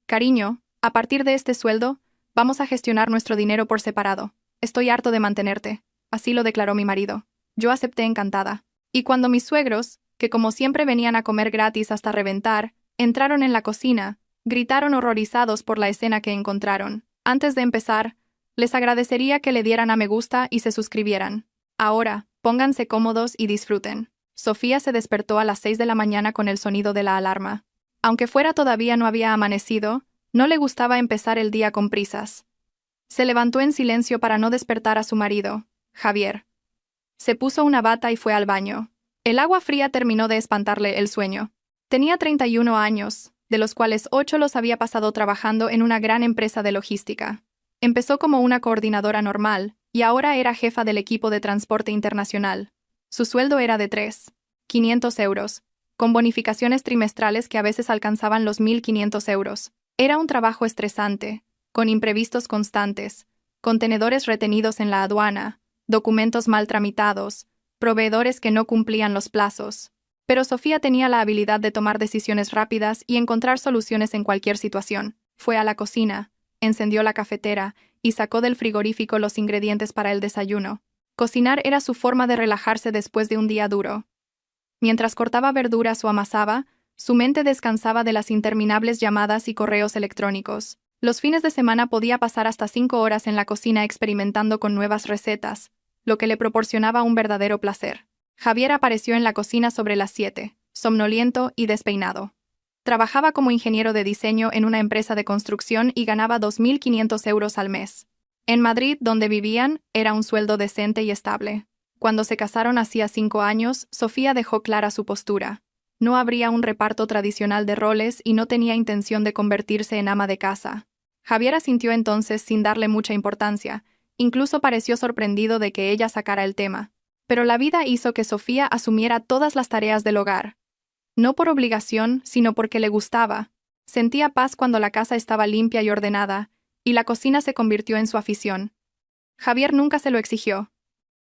Cariño, a partir de este sueldo, vamos a gestionar nuestro dinero por separado. Estoy harto de mantenerte. Así lo declaró mi marido. Yo acepté encantada. Y cuando mis suegros, que como siempre venían a comer gratis hasta reventar, entraron en la cocina, gritaron horrorizados por la escena que encontraron. Antes de empezar, les agradecería que le dieran a me gusta y se suscribieran. Ahora, pónganse cómodos y disfruten. Sofía se despertó a las 6 de la mañana con el sonido de la alarma. Aunque fuera todavía no había amanecido, no le gustaba empezar el día con prisas. Se levantó en silencio para no despertar a su marido, Javier. Se puso una bata y fue al baño. El agua fría terminó de espantarle el sueño. Tenía 31 años, de los cuales 8 los había pasado trabajando en una gran empresa de logística. Empezó como una coordinadora normal, y ahora era jefa del equipo de transporte internacional. Su sueldo era de 3.500 euros, con bonificaciones trimestrales que a veces alcanzaban los 1.500 euros. Era un trabajo estresante, con imprevistos constantes, contenedores retenidos en la aduana, documentos mal tramitados, proveedores que no cumplían los plazos. Pero Sofía tenía la habilidad de tomar decisiones rápidas y encontrar soluciones en cualquier situación. Fue a la cocina, encendió la cafetera y sacó del frigorífico los ingredientes para el desayuno. Cocinar era su forma de relajarse después de un día duro. Mientras cortaba verduras o amasaba, su mente descansaba de las interminables llamadas y correos electrónicos. Los fines de semana podía pasar hasta 5 horas en la cocina experimentando con nuevas recetas, lo que le proporcionaba un verdadero placer. Javier apareció en la cocina sobre las 7, somnoliento y despeinado. Trabajaba como ingeniero de diseño en una empresa de construcción y ganaba 2.500 euros al mes. En Madrid, donde vivían, era un sueldo decente y estable. Cuando se casaron hacía 5 años, Sofía dejó clara su postura. No habría un reparto tradicional de roles y no tenía intención de convertirse en ama de casa. Javier asintió entonces sin darle mucha importancia, incluso pareció sorprendido de que ella sacara el tema. Pero la vida hizo que Sofía asumiera todas las tareas del hogar. No por obligación, sino porque le gustaba. Sentía paz cuando la casa estaba limpia y ordenada, y la cocina se convirtió en su afición. Javier nunca se lo exigió.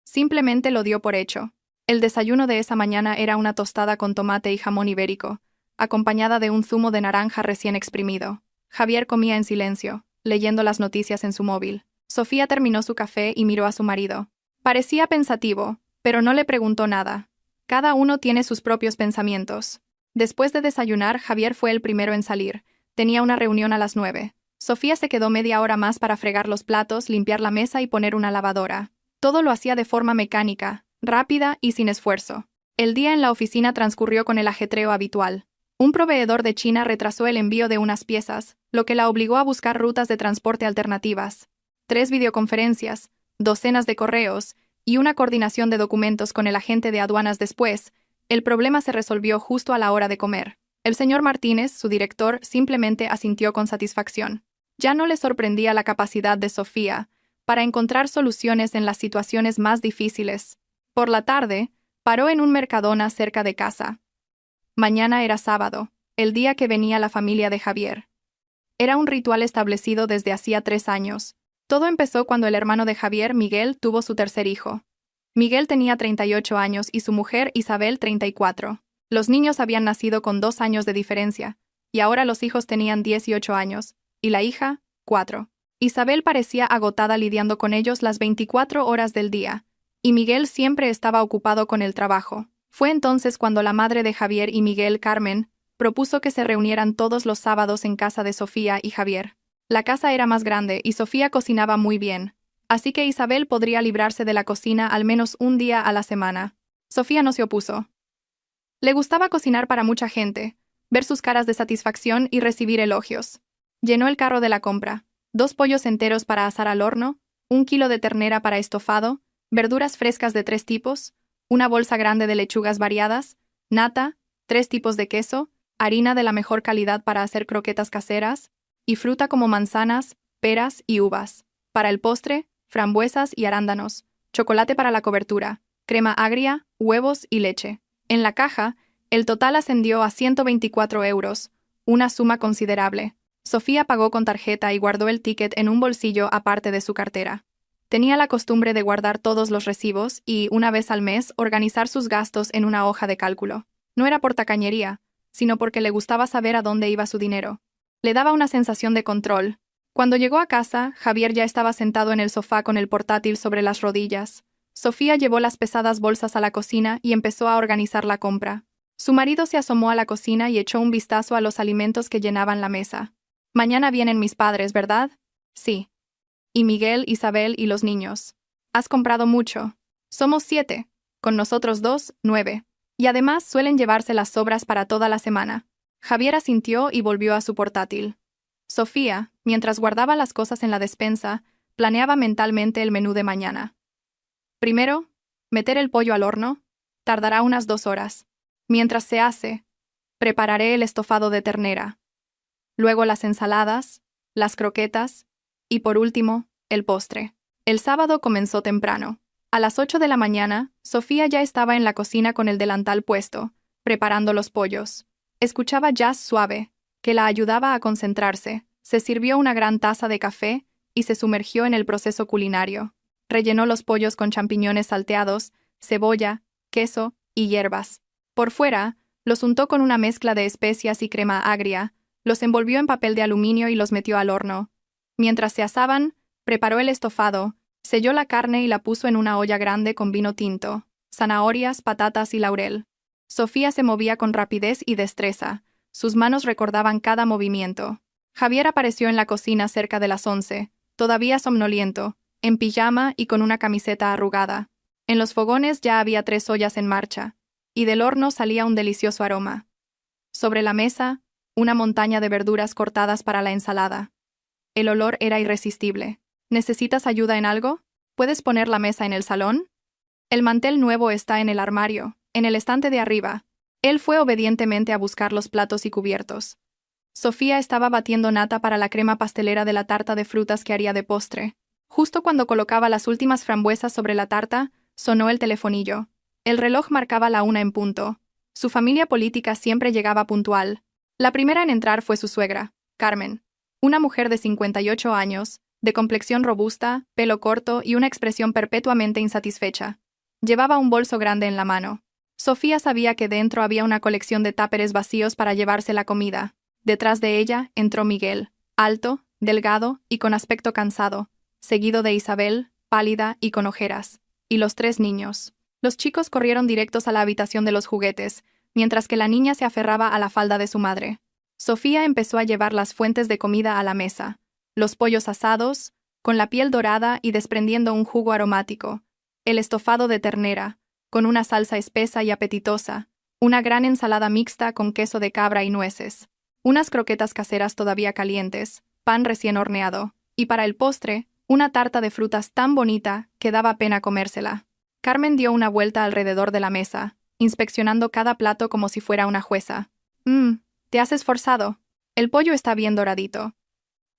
Simplemente lo dio por hecho. El desayuno de esa mañana era una tostada con tomate y jamón ibérico, acompañada de un zumo de naranja recién exprimido. Javier comía en silencio, leyendo las noticias en su móvil. Sofía terminó su café y miró a su marido. Parecía pensativo, pero no le preguntó nada. Cada uno tiene sus propios pensamientos. Después de desayunar, Javier fue el primero en salir. Tenía una reunión a las 9. Sofía se quedó media hora más para fregar los platos, limpiar la mesa y poner una lavadora. Todo lo hacía de forma mecánica, rápida y sin esfuerzo. El día en la oficina transcurrió con el ajetreo habitual. Un proveedor de China retrasó el envío de unas piezas, lo que la obligó a buscar rutas de transporte alternativas. 3 videoconferencias, docenas de correos y una coordinación de documentos con el agente de aduanas después. El problema se resolvió justo a la hora de comer. El señor Martínez, su director, simplemente asintió con satisfacción. Ya no le sorprendía la capacidad de Sofía para encontrar soluciones en las situaciones más difíciles. Por la tarde, paró en un Mercadona cerca de casa. Mañana era sábado, el día que venía la familia de Javier. Era un ritual establecido desde hacía 3 años. Todo empezó cuando el hermano de Javier, Miguel, tuvo su tercer hijo. Miguel tenía 38 años y su mujer, Isabel, 34. Los niños habían nacido con 2 años de diferencia, y ahora los hijos tenían 18 años, y la hija, 4. Isabel parecía agotada lidiando con ellos las 24 horas del día, y Miguel siempre estaba ocupado con el trabajo. Fue entonces cuando la madre de Javier y Miguel, Carmen, propuso que se reunieran todos los sábados en casa de Sofía y Javier. La casa era más grande y Sofía cocinaba muy bien, así que Isabel podría librarse de la cocina al menos un día a la semana. Sofía no se opuso. Le gustaba cocinar para mucha gente, ver sus caras de satisfacción y recibir elogios. Llenó el carro de la compra, 2 pollos enteros para asar al horno, 1 kilo de ternera para estofado, verduras frescas de 3 tipos, una bolsa grande de lechugas variadas, nata, 3 tipos de queso, harina de la mejor calidad para hacer croquetas caseras, y fruta como manzanas, peras y uvas. Para el postre, frambuesas y arándanos, chocolate para la cobertura, crema agria, huevos y leche. En la caja, el total ascendió a 124 euros, una suma considerable. Sofía pagó con tarjeta y guardó el ticket en un bolsillo aparte de su cartera. Tenía la costumbre de guardar todos los recibos y, una vez al mes, organizar sus gastos en una hoja de cálculo. No era por tacañería, sino porque le gustaba saber a dónde iba su dinero. Le daba una sensación de control. Cuando llegó a casa, Javier ya estaba sentado en el sofá con el portátil sobre las rodillas. Sofía llevó las pesadas bolsas a la cocina y empezó a organizar la compra. Su marido se asomó a la cocina y echó un vistazo a los alimentos que llenaban la mesa. «Mañana vienen mis padres, ¿verdad?» «Sí. Y Miguel, Isabel y los niños. ¿Has comprado mucho?» «Somos 7. Con nosotros 2, 9. Y además suelen llevarse las sobras para toda la semana». Javier asintió y volvió a su portátil. Sofía, mientras guardaba las cosas en la despensa, planeaba mentalmente el menú de mañana. Primero, meter el pollo al horno. Tardará unas 2 horas. Mientras se hace, prepararé el estofado de ternera. Luego las ensaladas, las croquetas y, por último, el postre. El sábado comenzó temprano. A las 8 de la mañana, Sofía ya estaba en la cocina con el delantal puesto, preparando los pollos. Escuchaba jazz suave, que la ayudaba a concentrarse. Se sirvió una gran taza de café y se sumergió en el proceso culinario. Rellenó los pollos con champiñones salteados, cebolla, queso y hierbas. Por fuera, los untó con una mezcla de especias y crema agria, los envolvió en papel de aluminio y los metió al horno. Mientras se asaban, preparó el estofado, selló la carne y la puso en una olla grande con vino tinto, zanahorias, patatas y laurel. Sofía se movía con rapidez y destreza. Sus manos recordaban cada movimiento. Javier apareció en la cocina cerca de las 11, todavía somnoliento, en pijama y con una camiseta arrugada. En los fogones ya había 3 ollas en marcha, y del horno salía un delicioso aroma. Sobre la mesa, una montaña de verduras cortadas para la ensalada. El olor era irresistible. ¿Necesitas ayuda en algo? ¿Puedes poner la mesa en el salón? El mantel nuevo está en el armario, en el estante de arriba. Él fue obedientemente a buscar los platos y cubiertos. Sofía estaba batiendo nata para la crema pastelera de la tarta de frutas que haría de postre. Justo cuando colocaba las últimas frambuesas sobre la tarta, sonó el telefonillo. El reloj marcaba la 1 en punto. Su familia política siempre llegaba puntual. La primera en entrar fue su suegra, Carmen, una mujer de 58 años, de complexión robusta, pelo corto y una expresión perpetuamente insatisfecha. Llevaba un bolso grande en la mano. Sofía sabía que dentro había una colección de táperes vacíos para llevarse la comida. Detrás de ella entró Miguel, alto, delgado y con aspecto cansado, seguido de Isabel, pálida y con ojeras, y los 3 niños. Los chicos corrieron directos a la habitación de los juguetes, mientras que la niña se aferraba a la falda de su madre. Sofía empezó a llevar las fuentes de comida a la mesa, los pollos asados, con la piel dorada y desprendiendo un jugo aromático, el estofado de ternera, con una salsa espesa y apetitosa, una gran ensalada mixta con queso de cabra y nueces, unas croquetas caseras todavía calientes, pan recién horneado, y para el postre, una tarta de frutas tan bonita que daba pena comérsela. Carmen dio una vuelta alrededor de la mesa, inspeccionando cada plato como si fuera una jueza. Te has esforzado. El pollo está bien doradito.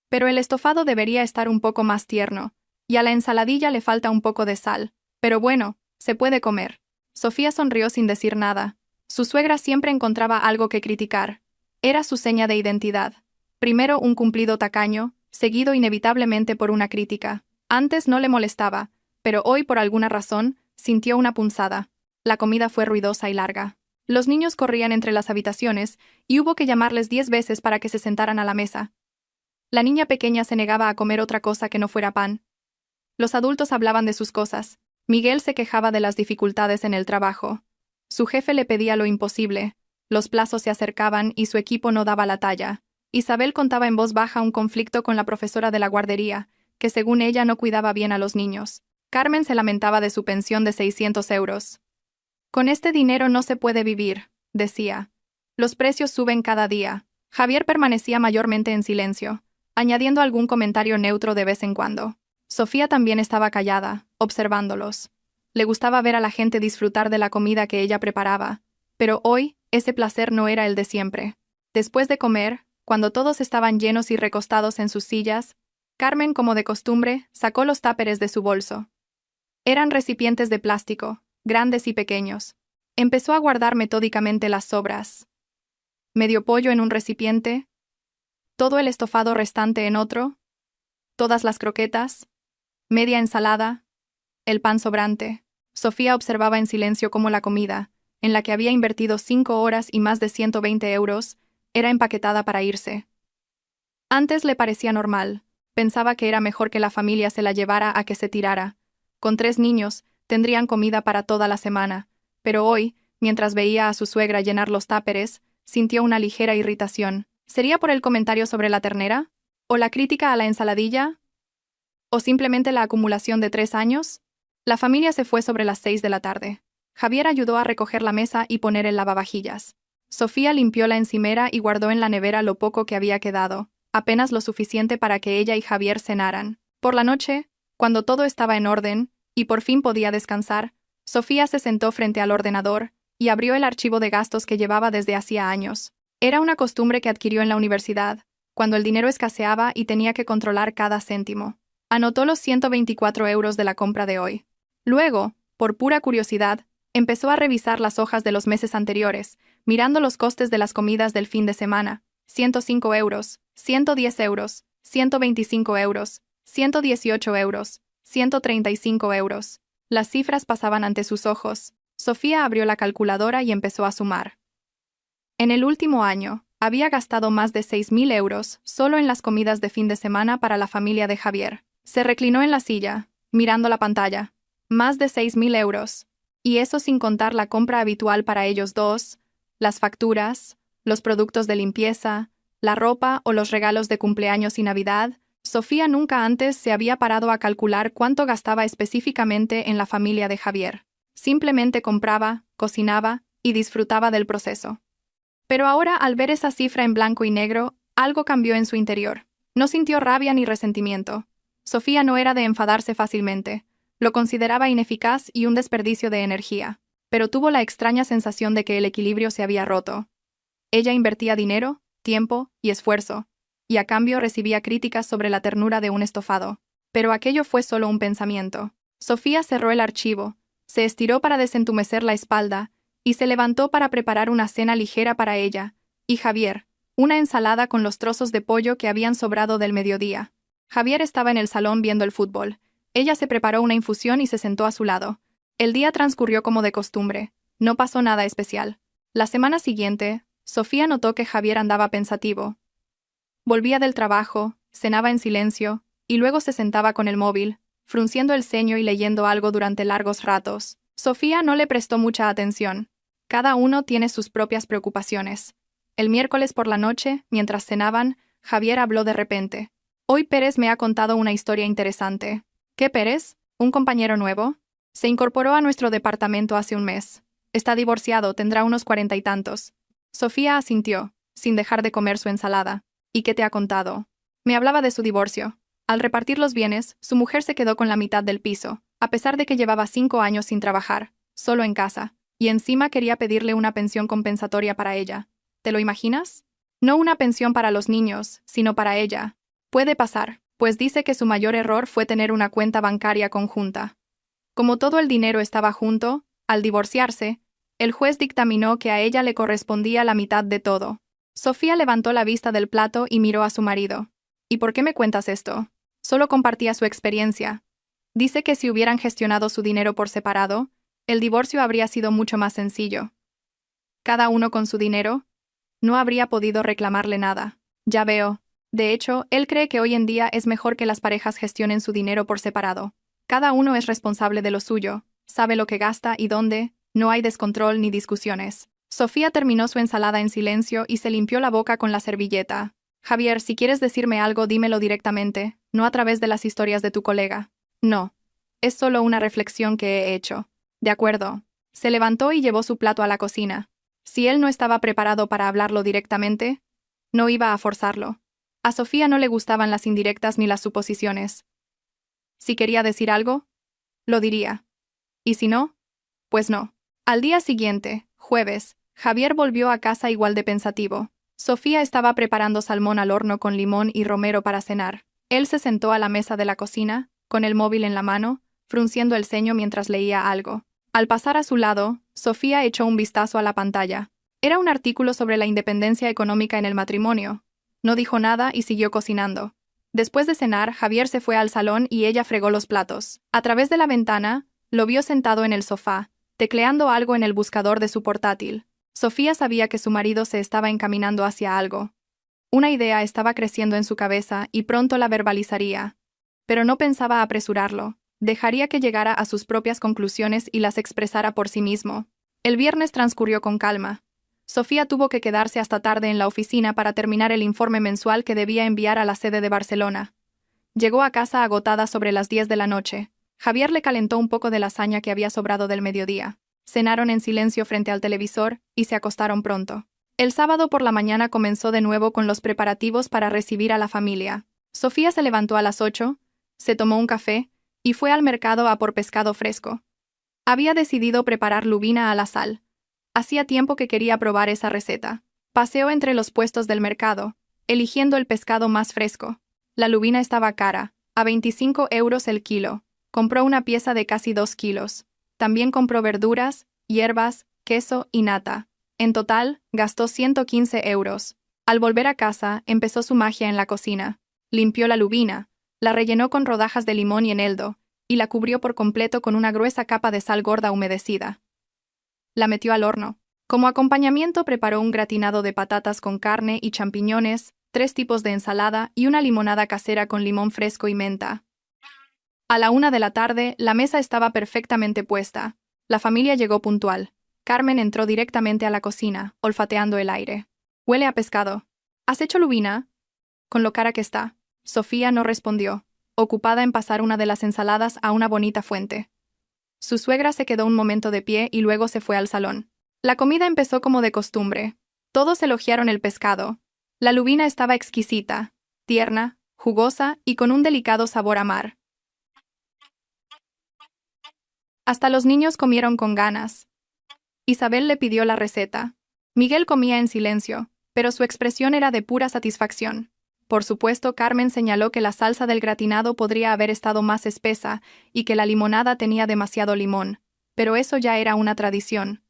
Pero el estofado debería estar un poco más tierno, y a la ensaladilla le falta un poco de sal. Pero bueno, se puede comer. Sofía sonrió sin decir nada. Su suegra siempre encontraba algo que criticar. Era su seña de identidad. Primero un cumplido tacaño, seguido inevitablemente por una crítica. Antes no le molestaba, pero hoy por alguna razón sintió una punzada. La comida fue ruidosa y larga. Los niños corrían entre las habitaciones y hubo que llamarles 10 veces para que se sentaran a la mesa. La niña pequeña se negaba a comer otra cosa que no fuera pan. Los adultos hablaban de sus cosas. Miguel se quejaba de las dificultades en el trabajo. Su jefe le pedía lo imposible. Los plazos se acercaban y su equipo no daba la talla. Isabel contaba en voz baja un conflicto con la profesora de la guardería, que según ella no cuidaba bien a los niños. Carmen se lamentaba de su pensión de 600 euros. Con este dinero no se puede vivir, decía. Los precios suben cada día. Javier permanecía mayormente en silencio, añadiendo algún comentario neutro de vez en cuando. Sofía también estaba callada, observándolos. Le gustaba ver a la gente disfrutar de la comida que ella preparaba, pero hoy ese placer no era el de siempre. Después de comer, cuando todos estaban llenos y recostados en sus sillas, Carmen, como de costumbre, sacó los táperes de su bolso. Eran recipientes de plástico, grandes y pequeños. Empezó a guardar metódicamente las sobras. Medio pollo en un recipiente, todo el estofado restante en otro, todas las croquetas, media ensalada, el pan sobrante. Sofía observaba en silencio cómo la comida, en la que había invertido 5 horas y más de 120 euros, era empaquetada para irse. Antes le parecía normal. Pensaba que era mejor que la familia se la llevara a que se tirara. Con 3 niños, tendrían comida para toda la semana. Pero hoy, mientras veía a su suegra llenar los táperes, sintió una ligera irritación. ¿Sería por el comentario sobre la ternera? ¿O la crítica a la ensaladilla? ¿O simplemente la acumulación de 3 años? La familia se fue sobre las 6 de la tarde. Javier ayudó a recoger la mesa y poner el lavavajillas. Sofía limpió la encimera y guardó en la nevera lo poco que había quedado, apenas lo suficiente para que ella y Javier cenaran. Por la noche, cuando todo estaba en orden, y por fin podía descansar, Sofía se sentó frente al ordenador y abrió el archivo de gastos que llevaba desde hacía años. Era una costumbre que adquirió en la universidad, cuando el dinero escaseaba y tenía que controlar cada céntimo. Anotó los 124 euros de la compra de hoy. Luego, por pura curiosidad, empezó a revisar las hojas de los meses anteriores, mirando los costes de las comidas del fin de semana. 105 euros, 110 euros, 125 euros, 118 euros, 135 euros. Las cifras pasaban ante sus ojos. Sofía abrió la calculadora y empezó a sumar. En el último año, había gastado más de 6.000 euros solo en las comidas de fin de semana para la familia de Javier. Se reclinó en la silla, mirando la pantalla. Más de 6.000 euros. Y eso sin contar la compra habitual para ellos dos, las facturas, los productos de limpieza, la ropa o los regalos de cumpleaños y Navidad. Sofía nunca antes se había parado a calcular cuánto gastaba específicamente en la familia de Javier. Simplemente compraba, cocinaba y disfrutaba del proceso. Pero ahora, al ver esa cifra en blanco y negro, algo cambió en su interior. No sintió rabia ni resentimiento. Sofía no era de enfadarse fácilmente. Lo consideraba ineficaz y un desperdicio de energía. Pero tuvo la extraña sensación de que el equilibrio se había roto. Ella invertía dinero, tiempo y esfuerzo, y a cambio recibía críticas sobre la ternura de un estofado. Pero aquello fue solo un pensamiento. Sofía cerró el archivo, se estiró para desentumecer la espalda, y se levantó para preparar una cena ligera para ella y Javier, una ensalada con los trozos de pollo que habían sobrado del mediodía. Javier estaba en el salón viendo el fútbol. Ella se preparó una infusión y se sentó a su lado. El día transcurrió como de costumbre. No pasó nada especial. La semana siguiente, Sofía notó que Javier andaba pensativo. Volvía del trabajo, cenaba en silencio, y luego se sentaba con el móvil, frunciendo el ceño y leyendo algo durante largos ratos. Sofía no le prestó mucha atención. Cada uno tiene sus propias preocupaciones. El miércoles por la noche, mientras cenaban, Javier habló de repente. Hoy Pérez me ha contado una historia interesante. ¿Qué Pérez? ¿Un compañero nuevo? Se incorporó a nuestro departamento hace un mes. Está divorciado, tendrá unos 40 y tantos. Sofía asintió, sin dejar de comer su ensalada. ¿Y qué te ha contado? Me hablaba de su divorcio. Al repartir los bienes, su mujer se quedó con la mitad del piso, a pesar de que llevaba 5 años sin trabajar, solo en casa, y encima quería pedirle una pensión compensatoria para ella. ¿Te lo imaginas? No una pensión para los niños, sino para ella. Puede pasar, pues dice que su mayor error fue tener una cuenta bancaria conjunta. Como todo el dinero estaba junto, al divorciarse, el juez dictaminó que a ella le correspondía la mitad de todo. Sofía levantó la vista del plato y miró a su marido. ¿Y por qué me cuentas esto? Solo compartía su experiencia. Dice que si hubieran gestionado su dinero por separado, el divorcio habría sido mucho más sencillo. Cada uno con su dinero, no habría podido reclamarle nada. Ya veo. De hecho, él cree que hoy en día es mejor que las parejas gestionen su dinero por separado. Cada uno es responsable de lo suyo, sabe lo que gasta y dónde, no hay descontrol ni discusiones. Sofía terminó su ensalada en silencio y se limpió la boca con la servilleta. Javier, si quieres decirme algo, dímelo directamente, no a través de las historias de tu colega. No. Es solo una reflexión que he hecho. De acuerdo. Se levantó y llevó su plato a la cocina. Si él no estaba preparado para hablarlo directamente, no iba a forzarlo. A Sofía no le gustaban las indirectas ni las suposiciones. Si quería decir algo, lo diría. Y si no, pues no. Al día siguiente, jueves, Javier volvió a casa igual de pensativo. Sofía estaba preparando salmón al horno con limón y romero para cenar. Él se sentó a la mesa de la cocina, con el móvil en la mano, frunciendo el ceño mientras leía algo. Al pasar a su lado, Sofía echó un vistazo a la pantalla. Era un artículo sobre la independencia económica en el matrimonio. No dijo nada y siguió cocinando. Después de cenar, Javier se fue al salón y ella fregó los platos. A través de la ventana, lo vio sentado en el sofá, tecleando algo en el buscador de su portátil. Sofía sabía que su marido se estaba encaminando hacia algo. Una idea estaba creciendo en su cabeza y pronto la verbalizaría. Pero no pensaba apresurarlo. Dejaría que llegara a sus propias conclusiones y las expresara por sí mismo. El viernes transcurrió con calma. Sofía tuvo que quedarse hasta tarde en la oficina para terminar el informe mensual que debía enviar a la sede de Barcelona. Llegó a casa agotada sobre las 10 de la noche. Javier le calentó un poco de lasaña que había sobrado del mediodía. Cenaron en silencio frente al televisor y se acostaron pronto. El sábado por la mañana comenzó de nuevo con los preparativos para recibir a la familia. Sofía se levantó a las 8, se tomó un café y fue al mercado a por pescado fresco. Había decidido preparar lubina a la sal. Hacía tiempo que quería probar esa receta. Paseó entre los puestos del mercado, eligiendo el pescado más fresco. La lubina estaba cara, a 25 euros el kilo. Compró una pieza de casi 2 kilos. También compró verduras, hierbas, queso y nata. En total, gastó 115 euros. Al volver a casa, empezó su magia en la cocina. Limpió la lubina, la rellenó con rodajas de limón y eneldo, y la cubrió por completo con una gruesa capa de sal gorda humedecida. La metió al horno. Como acompañamiento preparó un gratinado de patatas con carne y champiñones, 3 tipos de ensalada y una limonada casera con limón fresco y menta. A la 1 de la tarde, la mesa estaba perfectamente puesta. La familia llegó puntual. Carmen entró directamente a la cocina, olfateando el aire. «Huele a pescado. ¿Has hecho lubina?» «Con lo cara que está». Sofía no respondió, ocupada en pasar una de las ensaladas a una bonita fuente. Su suegra se quedó un momento de pie y luego se fue al salón. La comida empezó como de costumbre. Todos elogiaron el pescado. La lubina estaba exquisita, tierna, jugosa y con un delicado sabor a mar. Hasta los niños comieron con ganas. Isabel le pidió la receta. Miguel comía en silencio, pero su expresión era de pura satisfacción. Por supuesto, Carmen señaló que la salsa del gratinado podría haber estado más espesa y que la limonada tenía demasiado limón, pero eso ya era una tradición.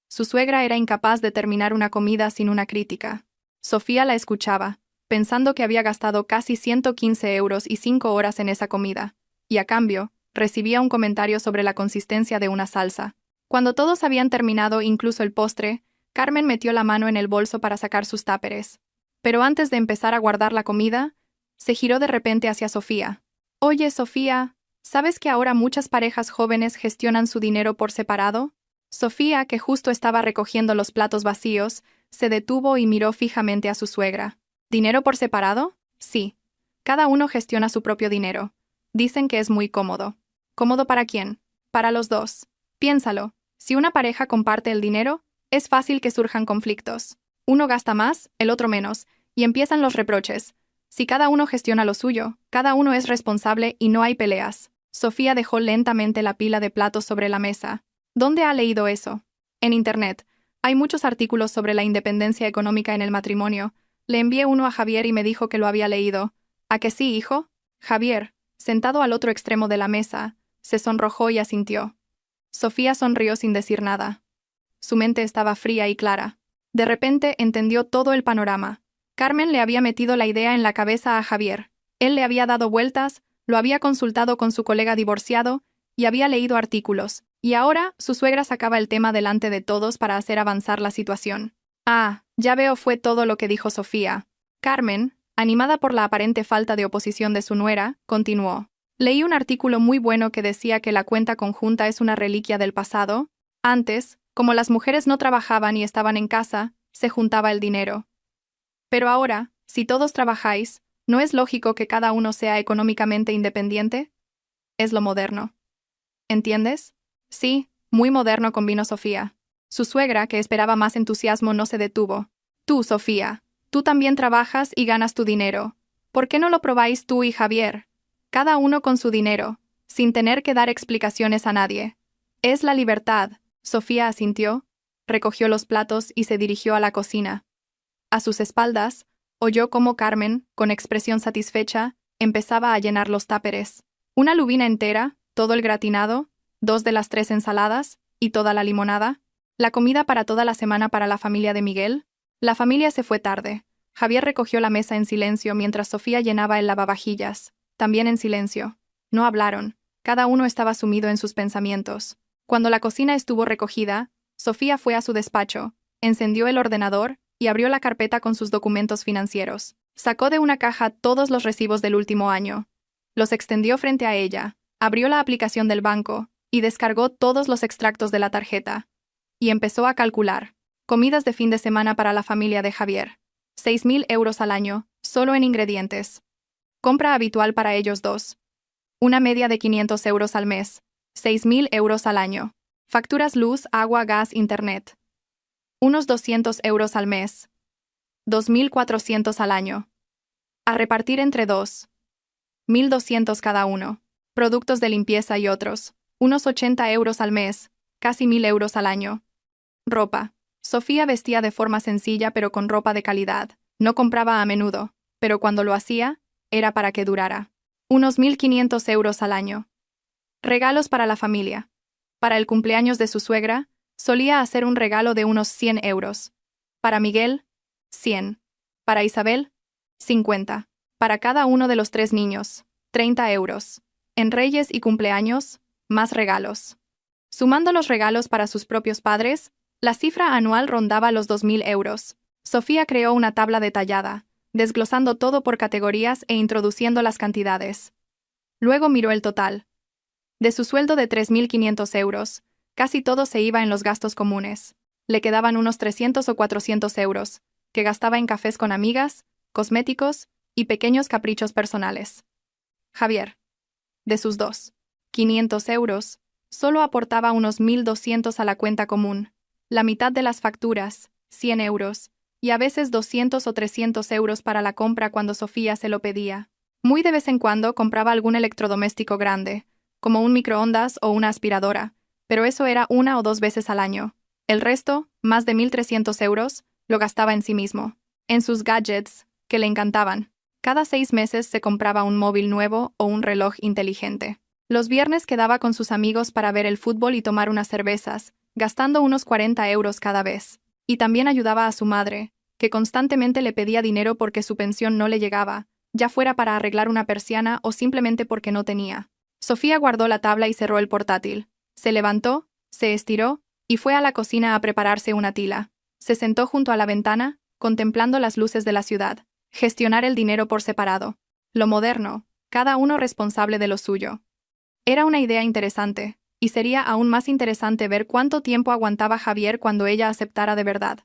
Su suegra era incapaz de terminar una comida sin una crítica. Sofía la escuchaba, pensando que había gastado casi 115 euros y 5 horas en esa comida, y a cambio, recibía un comentario sobre la consistencia de una salsa. Cuando todos habían terminado, incluso el postre, Carmen metió la mano en el bolso para sacar sus táperes. Pero antes de empezar a guardar la comida, se giró de repente hacia Sofía. «Oye, Sofía, ¿sabes que ahora muchas parejas jóvenes gestionan su dinero por separado?» Sofía, que justo estaba recogiendo los platos vacíos, se detuvo y miró fijamente a su suegra. «¿Dinero por separado?» «Sí. Cada uno gestiona su propio dinero. Dicen que es muy cómodo». «¿Cómodo para quién?» «Para los dos. Piénsalo. Si una pareja comparte el dinero, es fácil que surjan conflictos. Uno gasta más, el otro menos, y empiezan los reproches. Si cada uno gestiona lo suyo, cada uno es responsable y no hay peleas». Sofía dejó lentamente la pila de platos sobre la mesa. «¿Dónde ha leído eso?» «En Internet. Hay muchos artículos sobre la independencia económica en el matrimonio. Le envié uno a Javier y me dijo que lo había leído». «¿A que sí, hijo?» Javier, sentado al otro extremo de la mesa, se sonrojó y asintió. Sofía sonrió sin decir nada. Su mente estaba fría y clara. De repente entendió todo el panorama. Carmen le había metido la idea en la cabeza a Javier. Él le había dado vueltas, lo había consultado con su colega divorciado y había leído artículos. Y ahora su suegra sacaba el tema delante de todos para hacer avanzar la situación. «Ah, ya veo», fue todo lo que dijo Sofía. Carmen, animada por la aparente falta de oposición de su nuera, continuó. «Leí un artículo muy bueno que decía que la cuenta conjunta es una reliquia del pasado. Antes, como las mujeres no trabajaban y estaban en casa, se juntaba el dinero. Pero ahora, si todos trabajáis, ¿no es lógico que cada uno sea económicamente independiente? Es lo moderno. ¿Entiendes?» «Sí, muy moderno», convino Sofía. Su suegra, que esperaba más entusiasmo, no se detuvo. «Tú, Sofía, tú también trabajas y ganas tu dinero. ¿Por qué no lo probáis tú y Javier? Cada uno con su dinero, sin tener que dar explicaciones a nadie. Es la libertad». Sofía asintió, recogió los platos y se dirigió a la cocina. A sus espaldas, oyó cómo Carmen, con expresión satisfecha, empezaba a llenar los táperes. Una lubina entera, todo el gratinado, 2 de las 3 ensaladas y toda la limonada. La comida para toda la semana para la familia de Miguel. La familia se fue tarde. Javier recogió la mesa en silencio mientras Sofía llenaba el lavavajillas. También en silencio. No hablaron. Cada uno estaba sumido en sus pensamientos. Cuando la cocina estuvo recogida, Sofía fue a su despacho, encendió el ordenador y abrió la carpeta con sus documentos financieros. Sacó de una caja todos los recibos del último año. Los extendió frente a ella, abrió la aplicación del banco y descargó todos los extractos de la tarjeta. Y empezó a calcular. Comidas de fin de semana para la familia de Javier. 6.000 euros al año, solo en ingredientes. Compra habitual para ellos dos. Una media de 500 euros al mes. 6.000 euros al año. Facturas luz, agua, gas, internet. Unos 200 euros al mes. 2.400 al año. A repartir entre dos. 1.200 cada uno. Productos de limpieza y otros. Unos 80 euros al mes. Casi 1.000 euros al año. Ropa. Sofía vestía de forma sencilla pero con ropa de calidad. No compraba a menudo, pero cuando lo hacía, era para que durara. Unos 1.500 euros al año. Regalos para la familia. Para el cumpleaños de su suegra, solía hacer un regalo de unos 100 euros. Para Miguel, 100. Para Isabel, 50. Para cada uno de los 3 niños, 30 euros. En Reyes y cumpleaños, más regalos. Sumando los regalos para sus propios padres, la cifra anual rondaba los 2.000 euros. Sofía creó una tabla detallada, desglosando todo por categorías e introduciendo las cantidades. Luego miró el total. De su sueldo de 3.500 euros, casi todo se iba en los gastos comunes. Le quedaban unos 300 o 400 euros, que gastaba en cafés con amigas, cosméticos y pequeños caprichos personales. Javier, de sus 2.500 euros, solo aportaba unos 1.200 a la cuenta común, la mitad de las facturas, 100 euros, y a veces 200 o 300 euros para la compra cuando Sofía se lo pedía. Muy de vez en cuando compraba algún electrodoméstico grande, como un microondas o una aspiradora, pero eso era 1 o 2 veces al año. El resto, más de 1.300 euros, lo gastaba en sí mismo, en sus gadgets, que le encantaban. Cada 6 meses se compraba un móvil nuevo o un reloj inteligente. Los viernes quedaba con sus amigos para ver el fútbol y tomar unas cervezas, gastando unos 40 euros cada vez. Y también ayudaba a su madre, que constantemente le pedía dinero porque su pensión no le llegaba, ya fuera para arreglar una persiana o simplemente porque no tenía. Sofía guardó la tabla y cerró el portátil. Se levantó, se estiró y fue a la cocina a prepararse una tila. Se sentó junto a la ventana, contemplando las luces de la ciudad. Gestionar el dinero por separado. Lo moderno, cada uno responsable de lo suyo. Era una idea interesante, y sería aún más interesante ver cuánto tiempo aguantaba Javier cuando ella aceptara de verdad.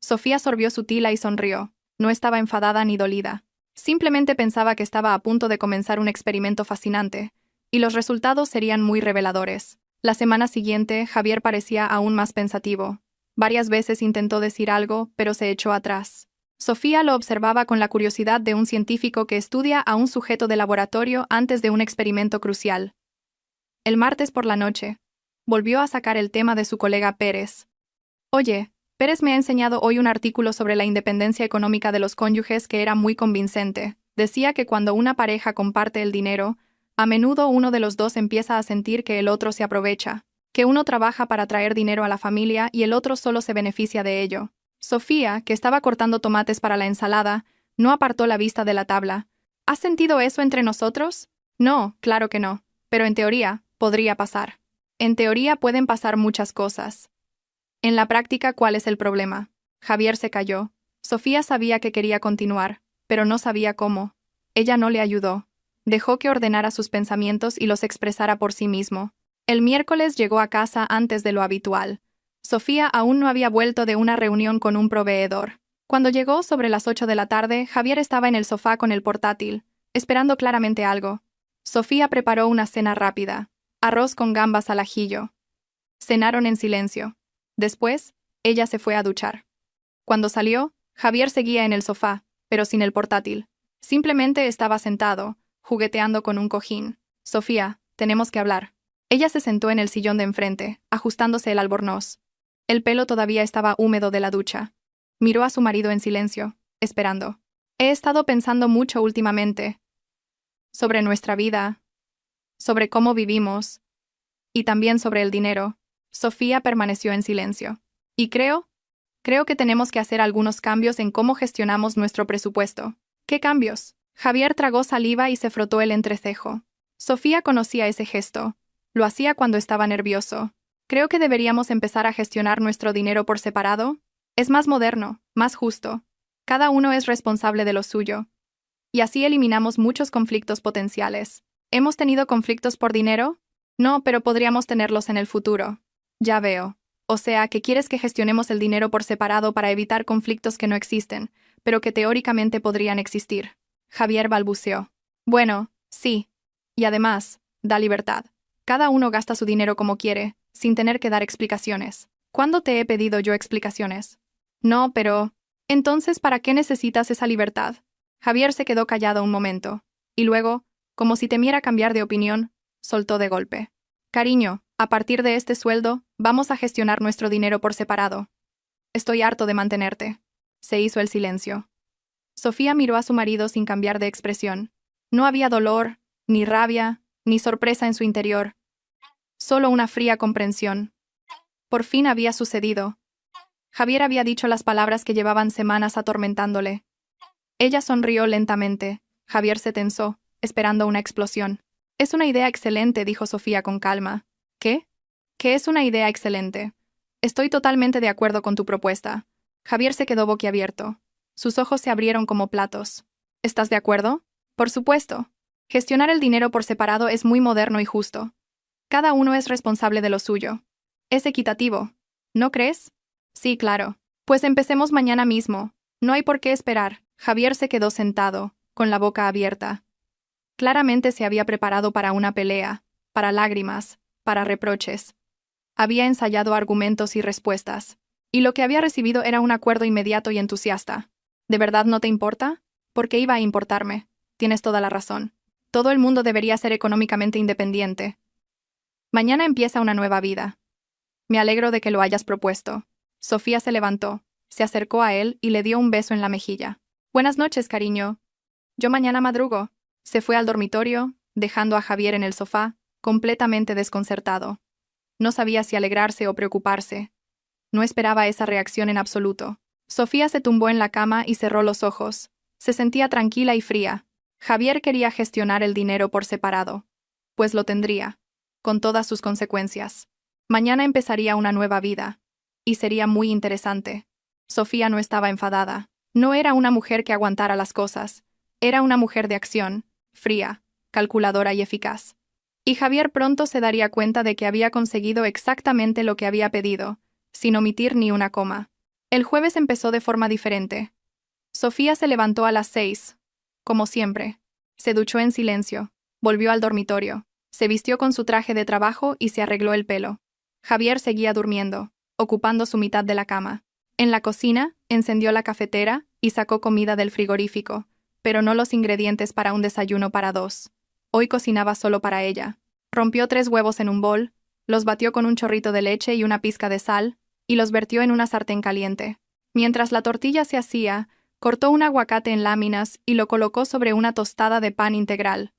Sofía sorbió su tila y sonrió. No estaba enfadada ni dolida. Simplemente pensaba que estaba a punto de comenzar un experimento fascinante, y los resultados serían muy reveladores. La semana siguiente, Javier parecía aún más pensativo. Varias veces intentó decir algo, pero se echó atrás. Sofía lo observaba con la curiosidad de un científico que estudia a un sujeto de laboratorio antes de un experimento crucial. El martes por la noche, volvió a sacar el tema de su colega Pérez. Oye, Pérez me ha enseñado hoy un artículo sobre la independencia económica de los cónyuges que era muy convincente. Decía que cuando una pareja comparte el dinero, a menudo uno de los dos empieza a sentir que el otro se aprovecha, que uno trabaja para traer dinero a la familia y el otro solo se beneficia de ello. Sofía, que estaba cortando tomates para la ensalada, no apartó la vista de la tabla. ¿Has sentido eso entre nosotros? No, claro que no, pero en teoría, podría pasar. En teoría pueden pasar muchas cosas. En la práctica, ¿cuál es el problema? Javier se calló. Sofía sabía que quería continuar, pero no sabía cómo. Ella no le ayudó. Dejó que ordenara sus pensamientos y los expresara por sí mismo. El miércoles llegó a casa antes de lo habitual. Sofía aún no había vuelto de una reunión con un proveedor. Cuando llegó sobre las 8 de la tarde, Javier estaba en el sofá con el portátil, esperando claramente algo. Sofía preparó una cena rápida. Arroz con gambas al ajillo. Cenaron en silencio. Después, ella se fue a duchar. Cuando salió, Javier seguía en el sofá, pero sin el portátil. Simplemente estaba sentado, jugueteando con un cojín. Sofía, tenemos que hablar. Ella se sentó en el sillón de enfrente, ajustándose el albornoz. El pelo todavía estaba húmedo de la ducha. Miró a su marido en silencio, esperando. He estado pensando mucho últimamente. Sobre nuestra vida. Sobre cómo vivimos. Y también sobre el dinero. Sofía permaneció en silencio. Y creo que tenemos que hacer algunos cambios en cómo gestionamos nuestro presupuesto. ¿Qué cambios? Javier tragó saliva y se frotó el entrecejo. Sofía conocía ese gesto. Lo hacía cuando estaba nervioso. Creo que deberíamos empezar a gestionar nuestro dinero por separado. Es más moderno, más justo. Cada uno es responsable de lo suyo. Y así eliminamos muchos conflictos potenciales. ¿Hemos tenido conflictos por dinero? No, pero podríamos tenerlos en el futuro. Ya veo. O sea, que quieres que gestionemos el dinero por separado para evitar conflictos que no existen, pero que teóricamente podrían existir. Javier balbuceó. Bueno, sí. Y además, da libertad. Cada uno gasta su dinero como quiere, sin tener que dar explicaciones. ¿Cuándo te he pedido yo explicaciones? No, pero... Entonces, ¿para qué necesitas esa libertad? Javier se quedó callado un momento, y luego, como si temiera cambiar de opinión, soltó de golpe. Cariño, a partir de este sueldo, vamos a gestionar nuestro dinero por separado. Estoy harto de mantenerte. Se hizo el silencio. Sofía miró a su marido sin cambiar de expresión. No había dolor, ni rabia, ni sorpresa en su interior. Solo una fría comprensión. Por fin había sucedido. Javier había dicho las palabras que llevaban semanas atormentándole. Ella sonrió lentamente. Javier se tensó, esperando una explosión. Es una idea excelente, dijo Sofía con calma. ¿Qué? Que es una idea excelente. Estoy totalmente de acuerdo con tu propuesta. Javier se quedó boquiabierto. Sus ojos se abrieron como platos. ¿Estás de acuerdo? Por supuesto. Gestionar el dinero por separado es muy moderno y justo. Cada uno es responsable de lo suyo. Es equitativo. ¿No crees? Sí, claro. Pues empecemos mañana mismo. No hay por qué esperar. Javier se quedó sentado, con la boca abierta. Claramente se había preparado para una pelea, para lágrimas, para reproches. Había ensayado argumentos y respuestas. Y lo que había recibido era un acuerdo inmediato y entusiasta. ¿De verdad no te importa? ¿Por qué iba a importarme? Tienes toda la razón. Todo el mundo debería ser económicamente independiente. Mañana empieza una nueva vida. Me alegro de que lo hayas propuesto. Sofía se levantó, se acercó a él y le dio un beso en la mejilla. Buenas noches, cariño. Yo mañana madrugo. Se fue al dormitorio, dejando a Javier en el sofá, completamente desconcertado. No sabía si alegrarse o preocuparse. No esperaba esa reacción en absoluto. Sofía se tumbó en la cama y cerró los ojos. Se sentía tranquila y fría. Javier quería gestionar el dinero por separado. Pues lo tendría, con todas sus consecuencias. Mañana empezaría una nueva vida. Y sería muy interesante. Sofía no estaba enfadada. No era una mujer que aguantara las cosas. Era una mujer de acción, fría, calculadora y eficaz. Y Javier pronto se daría cuenta de que había conseguido exactamente lo que había pedido, sin omitir ni una coma. El jueves empezó de forma diferente. Sofía se levantó a las 6, como siempre. Se duchó en silencio, volvió al dormitorio, se vistió con su traje de trabajo y se arregló el pelo. Javier seguía durmiendo, ocupando su mitad de la cama. En la cocina, encendió la cafetera y sacó comida del frigorífico, pero no los ingredientes para un desayuno para dos. Hoy cocinaba solo para ella. Rompió 3 huevos en un bol, los batió con un chorrito de leche y una pizca de sal, y los vertió en una sartén caliente. Mientras la tortilla se hacía, cortó un aguacate en láminas y lo colocó sobre una tostada de pan integral.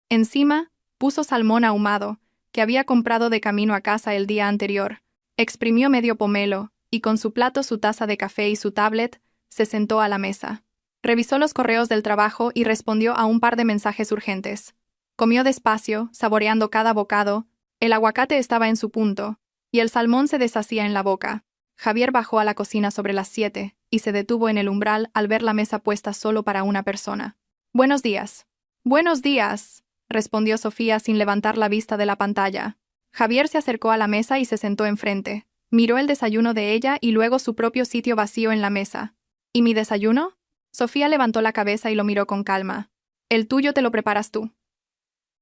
Encima, puso salmón ahumado, que había comprado de camino a casa el día anterior. Exprimió medio pomelo, y con su plato, su taza de café y su tablet, se sentó a la mesa. Revisó los correos del trabajo y respondió a un par de mensajes urgentes. Comió despacio, saboreando cada bocado. El aguacate estaba en su punto, y el salmón se deshacía en la boca. Javier bajó a la cocina sobre las 7, y se detuvo en el umbral al ver la mesa puesta solo para una persona. «Buenos días». «Buenos días», respondió Sofía sin levantar la vista de la pantalla. Javier se acercó a la mesa y se sentó enfrente. Miró el desayuno de ella y luego su propio sitio vacío en la mesa. «¿Y mi desayuno?» Sofía levantó la cabeza y lo miró con calma. «El tuyo te lo preparas tú».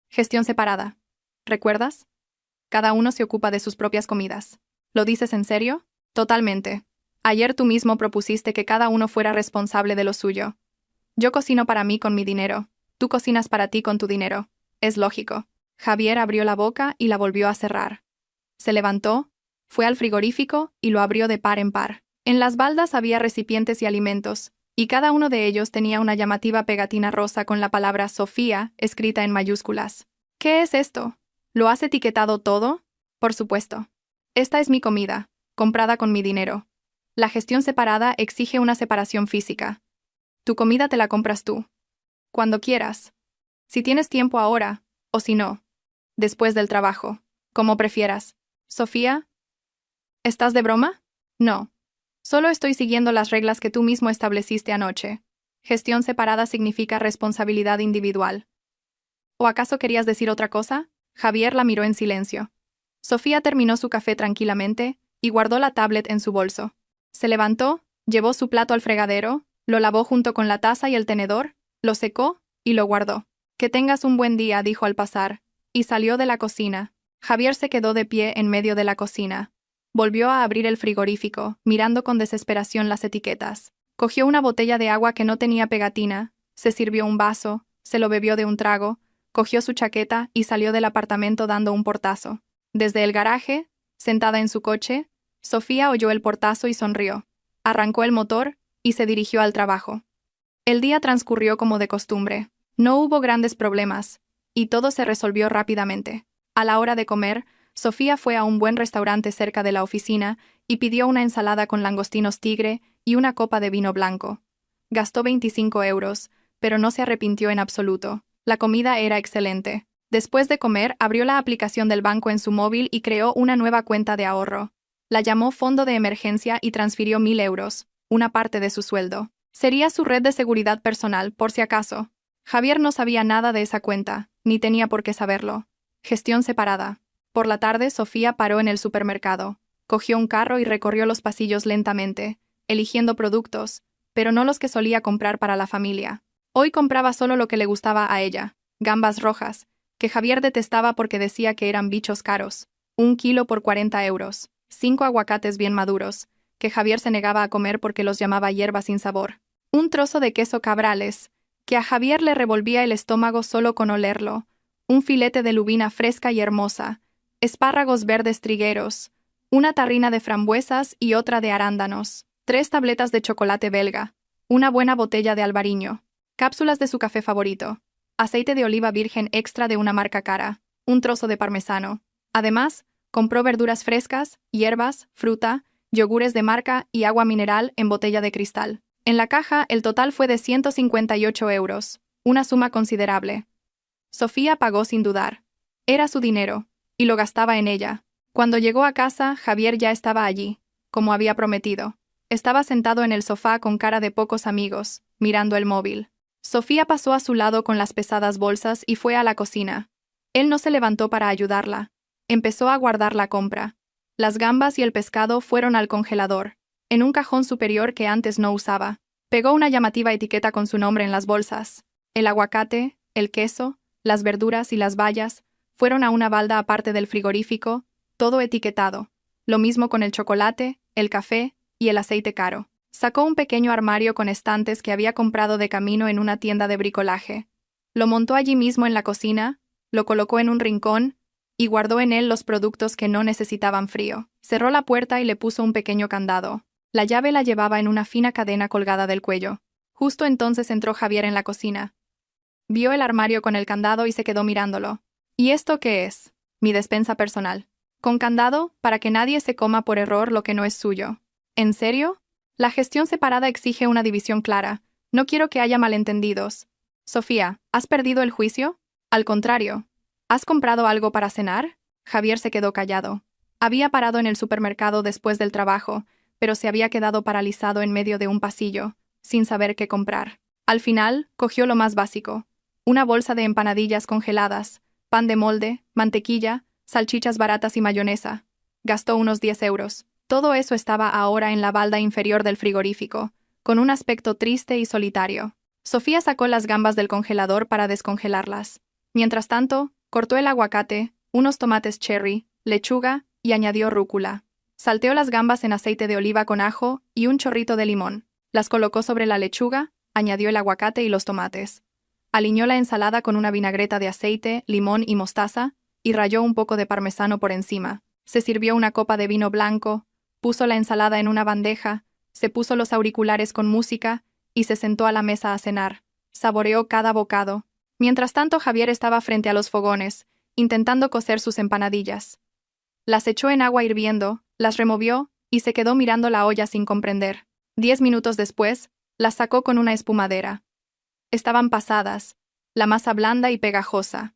Gestión separada. ¿Recuerdas? Cada uno se ocupa de sus propias comidas. ¿Lo dices en serio? Totalmente. Ayer tú mismo propusiste que cada uno fuera responsable de lo suyo. Yo cocino para mí con mi dinero. Tú cocinas para ti con tu dinero. Es lógico. Javier abrió la boca y la volvió a cerrar. Se levantó, fue al frigorífico y lo abrió de par en par. En las baldas había recipientes y alimentos, y cada uno de ellos tenía una llamativa pegatina rosa con la palabra Sofía escrita en mayúsculas. ¿Qué es esto? ¿Lo has etiquetado todo? Por supuesto. Esta es mi comida, comprada con mi dinero. La gestión separada exige una separación física. Tu comida te la compras tú. Cuando quieras. Si tienes tiempo ahora, o si no. Después del trabajo. Como prefieras. Sofía. ¿Estás de broma? No. Solo estoy siguiendo las reglas que tú mismo estableciste anoche. Gestión separada significa responsabilidad individual. ¿O acaso querías decir otra cosa? Javier la miró en silencio. Sofía terminó su café tranquilamente y guardó la tablet en su bolso. Se levantó, llevó su plato al fregadero, lo lavó junto con la taza y el tenedor, lo secó y lo guardó. Que tengas un buen día, dijo al pasar, y salió de la cocina. Javier se quedó de pie en medio de la cocina. Volvió a abrir el frigorífico, mirando con desesperación las etiquetas. Cogió una botella de agua que no tenía pegatina, se sirvió un vaso, se lo bebió de un trago, cogió su chaqueta y salió del apartamento dando un portazo. Desde el garaje, sentada en su coche, Sofía oyó el portazo y sonrió. Arrancó el motor y se dirigió al trabajo. El día transcurrió como de costumbre. No hubo grandes problemas, y todo se resolvió rápidamente. A la hora de comer, Sofía fue a un buen restaurante cerca de la oficina y pidió una ensalada con langostinos tigre y una copa de vino blanco. Gastó 25 euros, pero no se arrepintió en absoluto. La comida era excelente. Después de comer, abrió la aplicación del banco en su móvil y creó una nueva cuenta de ahorro. La llamó Fondo de Emergencia y transfirió 1.000 euros, una parte de su sueldo. Sería su red de seguridad personal, por si acaso. Javier no sabía nada de esa cuenta, ni tenía por qué saberlo. Gestión separada. Por la tarde, Sofía paró en el supermercado. Cogió un carro y recorrió los pasillos lentamente, eligiendo productos, pero no los que solía comprar para la familia. Hoy compraba solo lo que le gustaba a ella: gambas rojas, que Javier detestaba porque decía que eran bichos caros. 1 kilo por 40 euros. 5 aguacates bien maduros, que Javier se negaba a comer porque los llamaba hierba sin sabor. Un trozo de queso Cabrales, que a Javier le revolvía el estómago solo con olerlo. Un filete de lubina fresca y hermosa. Espárragos verdes trigueros. Una tarrina de frambuesas y otra de arándanos. 3 tabletas de chocolate belga. Una buena botella de albariño. Cápsulas de su café favorito. Aceite de oliva virgen extra de una marca cara. Un trozo de parmesano. Además, compró verduras frescas, hierbas, fruta, yogures de marca y agua mineral en botella de cristal. En la caja, el total fue de 158 euros, una suma considerable. Sofía pagó sin dudar. Era su dinero, y lo gastaba en ella. Cuando llegó a casa, Javier ya estaba allí, como había prometido. Estaba sentado en el sofá con cara de pocos amigos, mirando el móvil. Sofía pasó a su lado con las pesadas bolsas y fue a la cocina. Él no se levantó para ayudarla. Empezó a guardar la compra. Las gambas y el pescado fueron al congelador, en un cajón superior que antes no usaba. Pegó una llamativa etiqueta con su nombre en las bolsas. El aguacate, el queso, las verduras y las bayas fueron a una balda aparte del frigorífico, todo etiquetado. Lo mismo con el chocolate, el café y el aceite caro. Sacó un pequeño armario con estantes que había comprado de camino en una tienda de bricolaje. Lo montó allí mismo en la cocina, lo colocó en un rincón y guardó en él los productos que no necesitaban frío. Cerró la puerta y le puso un pequeño candado. La llave la llevaba en una fina cadena colgada del cuello. Justo entonces entró Javier en la cocina. Vio el armario con el candado y se quedó mirándolo. ¿Y esto qué es? Mi despensa personal. Con candado, para que nadie se coma por error lo que no es suyo. ¿En serio? La gestión separada exige una división clara. No quiero que haya malentendidos. Sofía, ¿has perdido el juicio? Al contrario. ¿Has comprado algo para cenar? Javier se quedó callado. Había parado en el supermercado después del trabajo, pero se había quedado paralizado en medio de un pasillo, sin saber qué comprar. Al final, cogió lo más básico: una bolsa de empanadillas congeladas, pan de molde, mantequilla, salchichas baratas y mayonesa. Gastó unos 10 euros. Todo eso estaba ahora en la balda inferior del frigorífico, con un aspecto triste y solitario. Sofía sacó las gambas del congelador para descongelarlas. Mientras tanto, cortó el aguacate, unos tomates cherry, lechuga y añadió rúcula. Salteó las gambas en aceite de oliva con ajo y un chorrito de limón. Las colocó sobre la lechuga, añadió el aguacate y los tomates. Aliñó la ensalada con una vinagreta de aceite, limón y mostaza, y ralló un poco de parmesano por encima. Se sirvió una copa de vino blanco, puso la ensalada en una bandeja, se puso los auriculares con música y se sentó a la mesa a cenar. Saboreó cada bocado. Mientras tanto, Javier estaba frente a los fogones, intentando cocer sus empanadillas. Las echó en agua hirviendo, las removió y se quedó mirando la olla sin comprender. 10 minutos después, las sacó con una espumadera. Estaban pasadas, la masa blanda y pegajosa.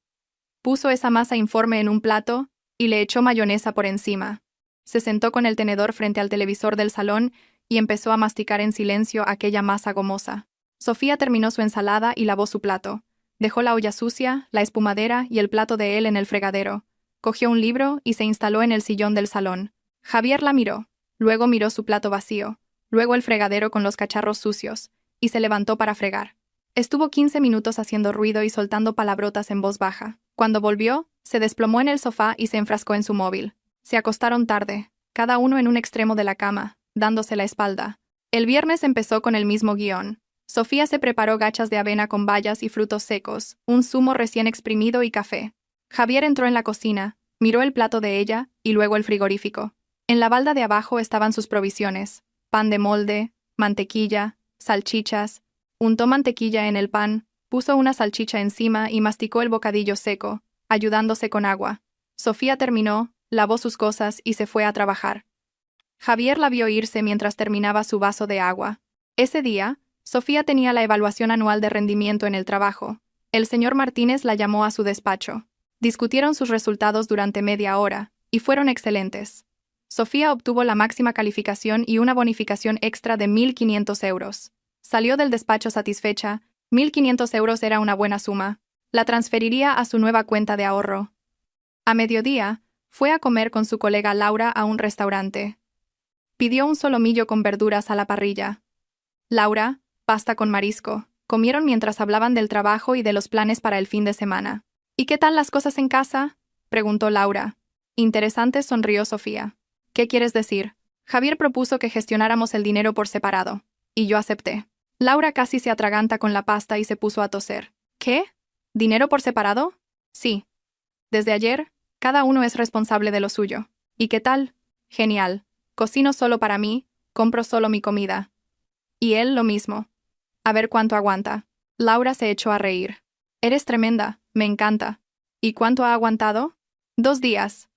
Puso esa masa informe en un plato y le echó mayonesa por encima. Se sentó con el tenedor frente al televisor del salón y empezó a masticar en silencio aquella masa gomosa. Sofía terminó su ensalada y lavó su plato. Dejó la olla sucia, la espumadera y el plato de él en el fregadero. Cogió un libro y se instaló en el sillón del salón. Javier la miró. Luego miró su plato vacío. Luego el fregadero con los cacharros sucios. Y se levantó para fregar. Estuvo 15 minutos haciendo ruido y soltando palabrotas en voz baja. Cuando volvió, se desplomó en el sofá y se enfrascó en su móvil. Se acostaron tarde, cada uno en un extremo de la cama, dándose la espalda. El viernes empezó con el mismo guión. Sofía se preparó gachas de avena con bayas y frutos secos, un zumo recién exprimido y café. Javier entró en la cocina, miró el plato de ella y luego el frigorífico. En la balda de abajo estaban sus provisiones: pan de molde, mantequilla, salchichas. Untó mantequilla en el pan, puso una salchicha encima y masticó el bocadillo seco, ayudándose con agua. Sofía terminó, lavó sus cosas y se fue a trabajar. Javier la vio irse mientras terminaba su vaso de agua. Ese día, Sofía tenía la evaluación anual de rendimiento en el trabajo. El señor Martínez la llamó a su despacho. Discutieron sus resultados durante media hora, y fueron excelentes. Sofía obtuvo la máxima calificación y una bonificación extra de 1.500 euros. Salió del despacho satisfecha. 1.500 euros era una buena suma. La transferiría a su nueva cuenta de ahorro. A mediodía, fue a comer con su colega Laura a un restaurante. Pidió un solomillo con verduras a la parrilla. Laura, pasta con marisco. Comieron mientras hablaban del trabajo y de los planes para el fin de semana. ¿Y qué tal las cosas en casa?, preguntó Laura. Interesante, sonrió Sofía. ¿Qué quieres decir? Javier propuso que gestionáramos el dinero por separado. Y yo acepté. Laura casi se atraganta con la pasta y se puso a toser. ¿Qué? ¿Dinero por separado? Sí. Desde ayer, cada uno es responsable de lo suyo. ¿Y qué tal? Genial. Cocino solo para mí, compro solo mi comida. Y él lo mismo. A ver cuánto aguanta. Laura se echó a reír. Eres tremenda, me encanta. ¿Y cuánto ha aguantado? 2 días.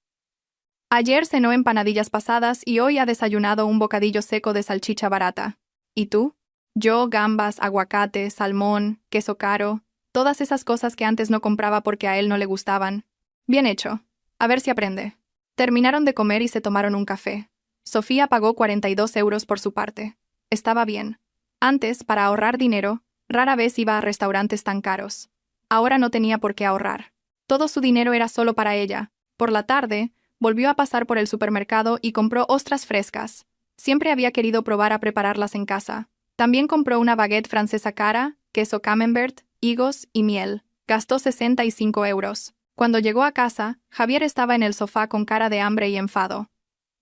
Ayer cenó empanadillas pasadas y hoy ha desayunado un bocadillo seco de salchicha barata. ¿Y tú? Yo, gambas, aguacate, salmón, queso caro, todas esas cosas que antes no compraba porque a él no le gustaban. Bien hecho. A ver si aprende. Terminaron de comer y se tomaron un café. Sofía pagó 42 euros por su parte. Estaba bien. Antes, para ahorrar dinero, rara vez iba a restaurantes tan caros. Ahora no tenía por qué ahorrar. Todo su dinero era solo para ella. Por la tarde, volvió a pasar por el supermercado y compró ostras frescas. Siempre había querido probar a prepararlas en casa. También compró una baguette francesa cara, queso camembert, higos y miel. Gastó 65 euros. Cuando llegó a casa, Javier estaba en el sofá con cara de hambre y enfado.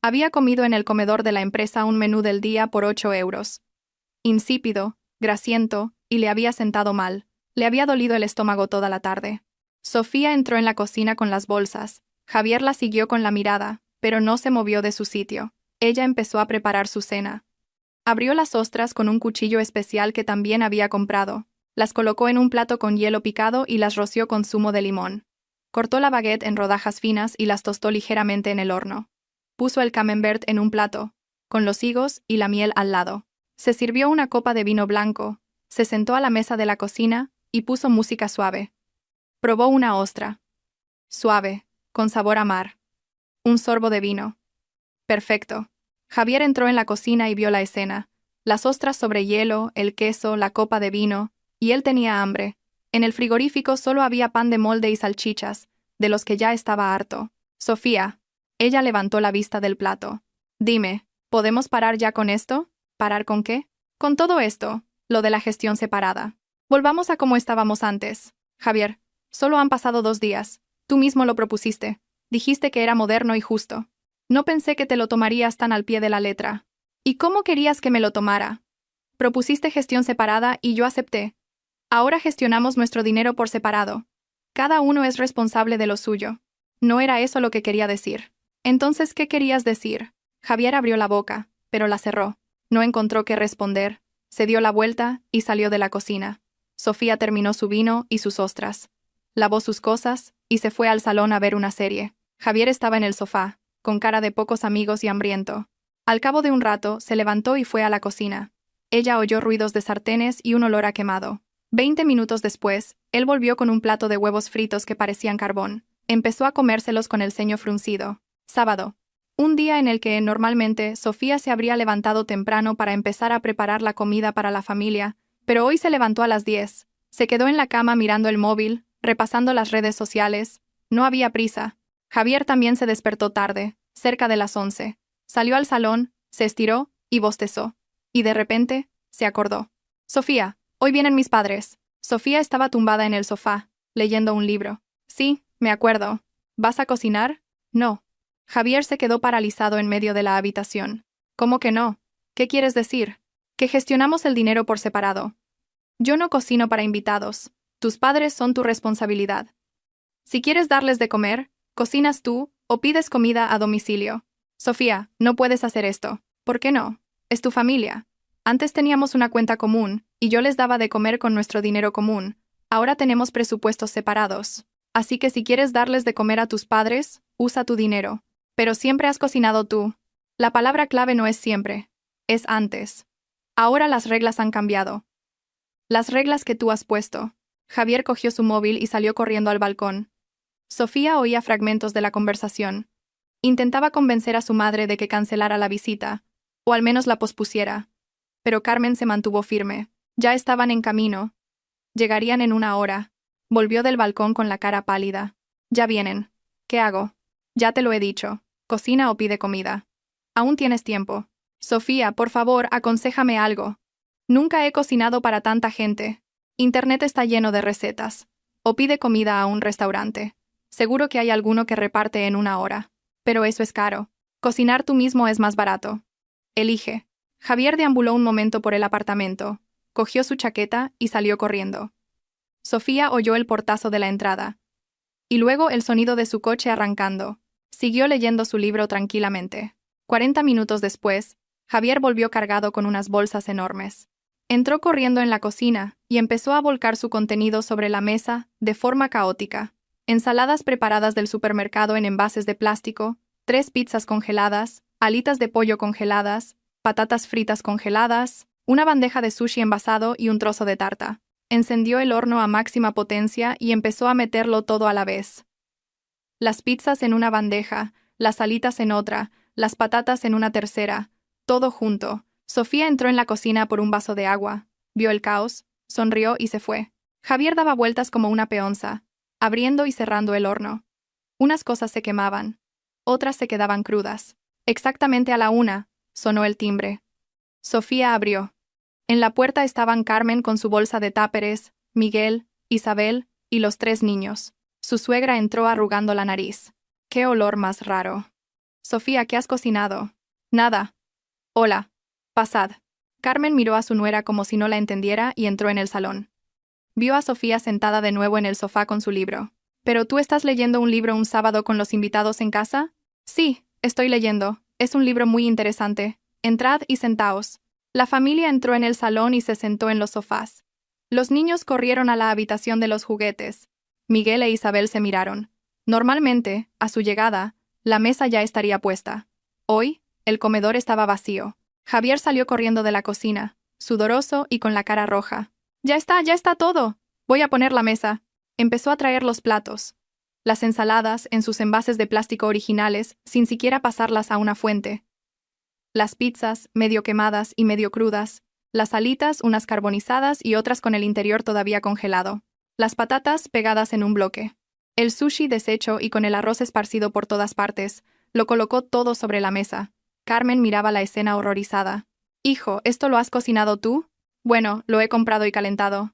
Había comido en el comedor de la empresa un menú del día por 8 euros. Insípido, grasiento, y le había sentado mal. Le había dolido el estómago toda la tarde. Sofía entró en la cocina con las bolsas. Javier la siguió con la mirada, pero no se movió de su sitio. Ella empezó a preparar su cena. Abrió las ostras con un cuchillo especial que también había comprado. Las colocó en un plato con hielo picado y las roció con zumo de limón. Cortó la baguette en rodajas finas y las tostó ligeramente en el horno. Puso el camembert en un plato, con los higos y la miel al lado. Se sirvió una copa de vino blanco, se sentó a la mesa de la cocina y puso música suave. Probó una ostra. Suave, con sabor a mar. Un sorbo de vino. Perfecto. Javier entró en la cocina y vio la escena. Las ostras sobre hielo, el queso, la copa de vino, y él tenía hambre. En el frigorífico solo había pan de molde y salchichas, de los que ya estaba harto. Sofía. Ella levantó la vista del plato. Dime, ¿podemos parar ya con esto? ¿Parar con qué? Con todo esto, lo de la gestión separada. Volvamos a como estábamos antes. Javier, solo han pasado 2 días. Tú mismo lo propusiste. Dijiste que era moderno y justo. No pensé que te lo tomarías tan al pie de la letra. ¿Y cómo querías que me lo tomara? Propusiste gestión separada y yo acepté. Ahora gestionamos nuestro dinero por separado. Cada uno es responsable de lo suyo. No era eso lo que quería decir. Entonces, ¿qué querías decir? Javier abrió la boca, pero la cerró. No encontró qué responder. Se dio la vuelta y salió de la cocina. Sofía terminó su vino y sus ostras. Lavó sus cosas y se fue al salón a ver una serie. Javier estaba en el sofá, con cara de pocos amigos y hambriento. Al cabo de un rato, se levantó y fue a la cocina. Ella oyó ruidos de sartenes y un olor a quemado. 20 minutos después, él volvió con un plato de huevos fritos que parecían carbón. Empezó a comérselos con el ceño fruncido. Sábado. Un día en el que, normalmente, Sofía se habría levantado temprano para empezar a preparar la comida para la familia, pero hoy se levantó a las 10. Se quedó en la cama mirando el móvil, repasando las redes sociales. No había prisa. Javier también se despertó tarde, cerca de las 11. Salió al salón, se estiró y bostezó. Y de repente, se acordó. Sofía, hoy vienen mis padres. Sofía estaba tumbada en el sofá, leyendo un libro. Sí, me acuerdo. ¿Vas a cocinar? No. Javier se quedó paralizado en medio de la habitación. ¿Cómo que no? ¿Qué quieres decir? Que gestionamos el dinero por separado. Yo no cocino para invitados. Tus padres son tu responsabilidad. Si quieres darles de comer, cocinas tú o pides comida a domicilio. Sofía, no puedes hacer esto. ¿Por qué no? Es tu familia. Antes teníamos una cuenta común, y yo les daba de comer con nuestro dinero común. Ahora tenemos presupuestos separados. Así que si quieres darles de comer a tus padres, usa tu dinero. Pero siempre has cocinado tú. La palabra clave no es siempre, es antes. Ahora las reglas han cambiado. Las reglas que tú has puesto. Javier cogió su móvil y salió corriendo al balcón. Sofía oía fragmentos de la conversación. Intentaba convencer a su madre de que cancelara la visita, o al menos la pospusiera. Pero Carmen se mantuvo firme. Ya estaban en camino. Llegarían en 1 hora. Volvió del balcón con la cara pálida. Ya vienen. ¿Qué hago? Ya te lo he dicho. Cocina o pide comida. Aún tienes tiempo. Sofía, por favor, aconséjame algo. Nunca he cocinado para tanta gente. Internet está lleno de recetas. O pide comida a un restaurante. Seguro que hay alguno que reparte en 1 hora. Pero eso es caro. Cocinar tú mismo es más barato. Elige. Javier deambuló un momento por el apartamento, cogió su chaqueta y salió corriendo. Sofía oyó el portazo de la entrada. Y luego el sonido de su coche arrancando. Siguió leyendo su libro tranquilamente. 40 minutos después, Javier volvió cargado con unas bolsas enormes. Entró corriendo en la cocina y empezó a volcar su contenido sobre la mesa, de forma caótica. Ensaladas preparadas del supermercado en envases de plástico, 3 pizzas congeladas, alitas de pollo congeladas, patatas fritas congeladas, una bandeja de sushi envasado y un trozo de tarta. Encendió el horno a máxima potencia y empezó a meterlo todo a la vez. Las pizzas en una bandeja, las alitas en otra, las patatas en una tercera, todo junto. Sofía entró en la cocina por un vaso de agua, vio el caos, sonrió y se fue. Javier daba vueltas como una peonza, abriendo y cerrando el horno. Unas cosas se quemaban, otras se quedaban crudas. Exactamente a la 1, sonó el timbre. Sofía abrió. En la puerta estaban Carmen con su bolsa de táperes, Miguel, Isabel y los 3 niños. Su suegra entró arrugando la nariz. ¡Qué olor más raro! Sofía, ¿qué has cocinado? Nada. Hola. Pasad. Carmen miró a su nuera como si no la entendiera y entró en el salón. Vio a Sofía sentada de nuevo en el sofá con su libro. ¿Pero tú estás leyendo un libro un sábado con los invitados en casa? Sí, estoy leyendo. Es un libro muy interesante. Entrad y sentaos. La familia entró en el salón y se sentó en los sofás. Los niños corrieron a la habitación de los juguetes. Miguel e Isabel se miraron. Normalmente, a su llegada, la mesa ya estaría puesta. Hoy, el comedor estaba vacío. Javier salió corriendo de la cocina, sudoroso y con la cara roja. Ya está todo. Voy a poner la mesa. Empezó a traer los platos. Las ensaladas en sus envases de plástico originales, sin siquiera pasarlas a una fuente. Las pizzas, medio quemadas y medio crudas. Las alitas, unas carbonizadas y otras con el interior todavía congelado. Las patatas pegadas en un bloque. El sushi deshecho y con el arroz esparcido por todas partes. Lo colocó todo sobre la mesa. Carmen miraba la escena horrorizada. «Hijo, ¿esto lo has cocinado tú?» «Bueno, lo he comprado y calentado».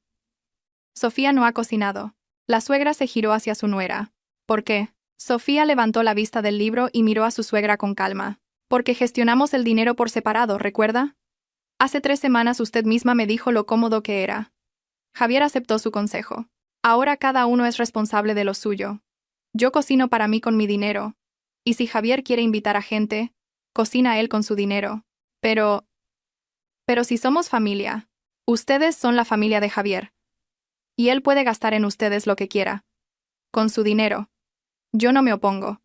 Sofía no ha cocinado. La suegra se giró hacia su nuera. ¿Por qué? Sofía levantó la vista del libro y miró a su suegra con calma. Porque gestionamos el dinero por separado, ¿recuerda? Hace 3 semanas usted misma me dijo lo cómodo que era. Javier aceptó su consejo. Ahora cada uno es responsable de lo suyo. Yo cocino para mí con mi dinero. Y si Javier quiere invitar a gente, cocina él con su dinero. Pero si somos familia, ustedes son la familia de Javier. Y él puede gastar en ustedes lo que quiera. Con su dinero. Yo no me opongo.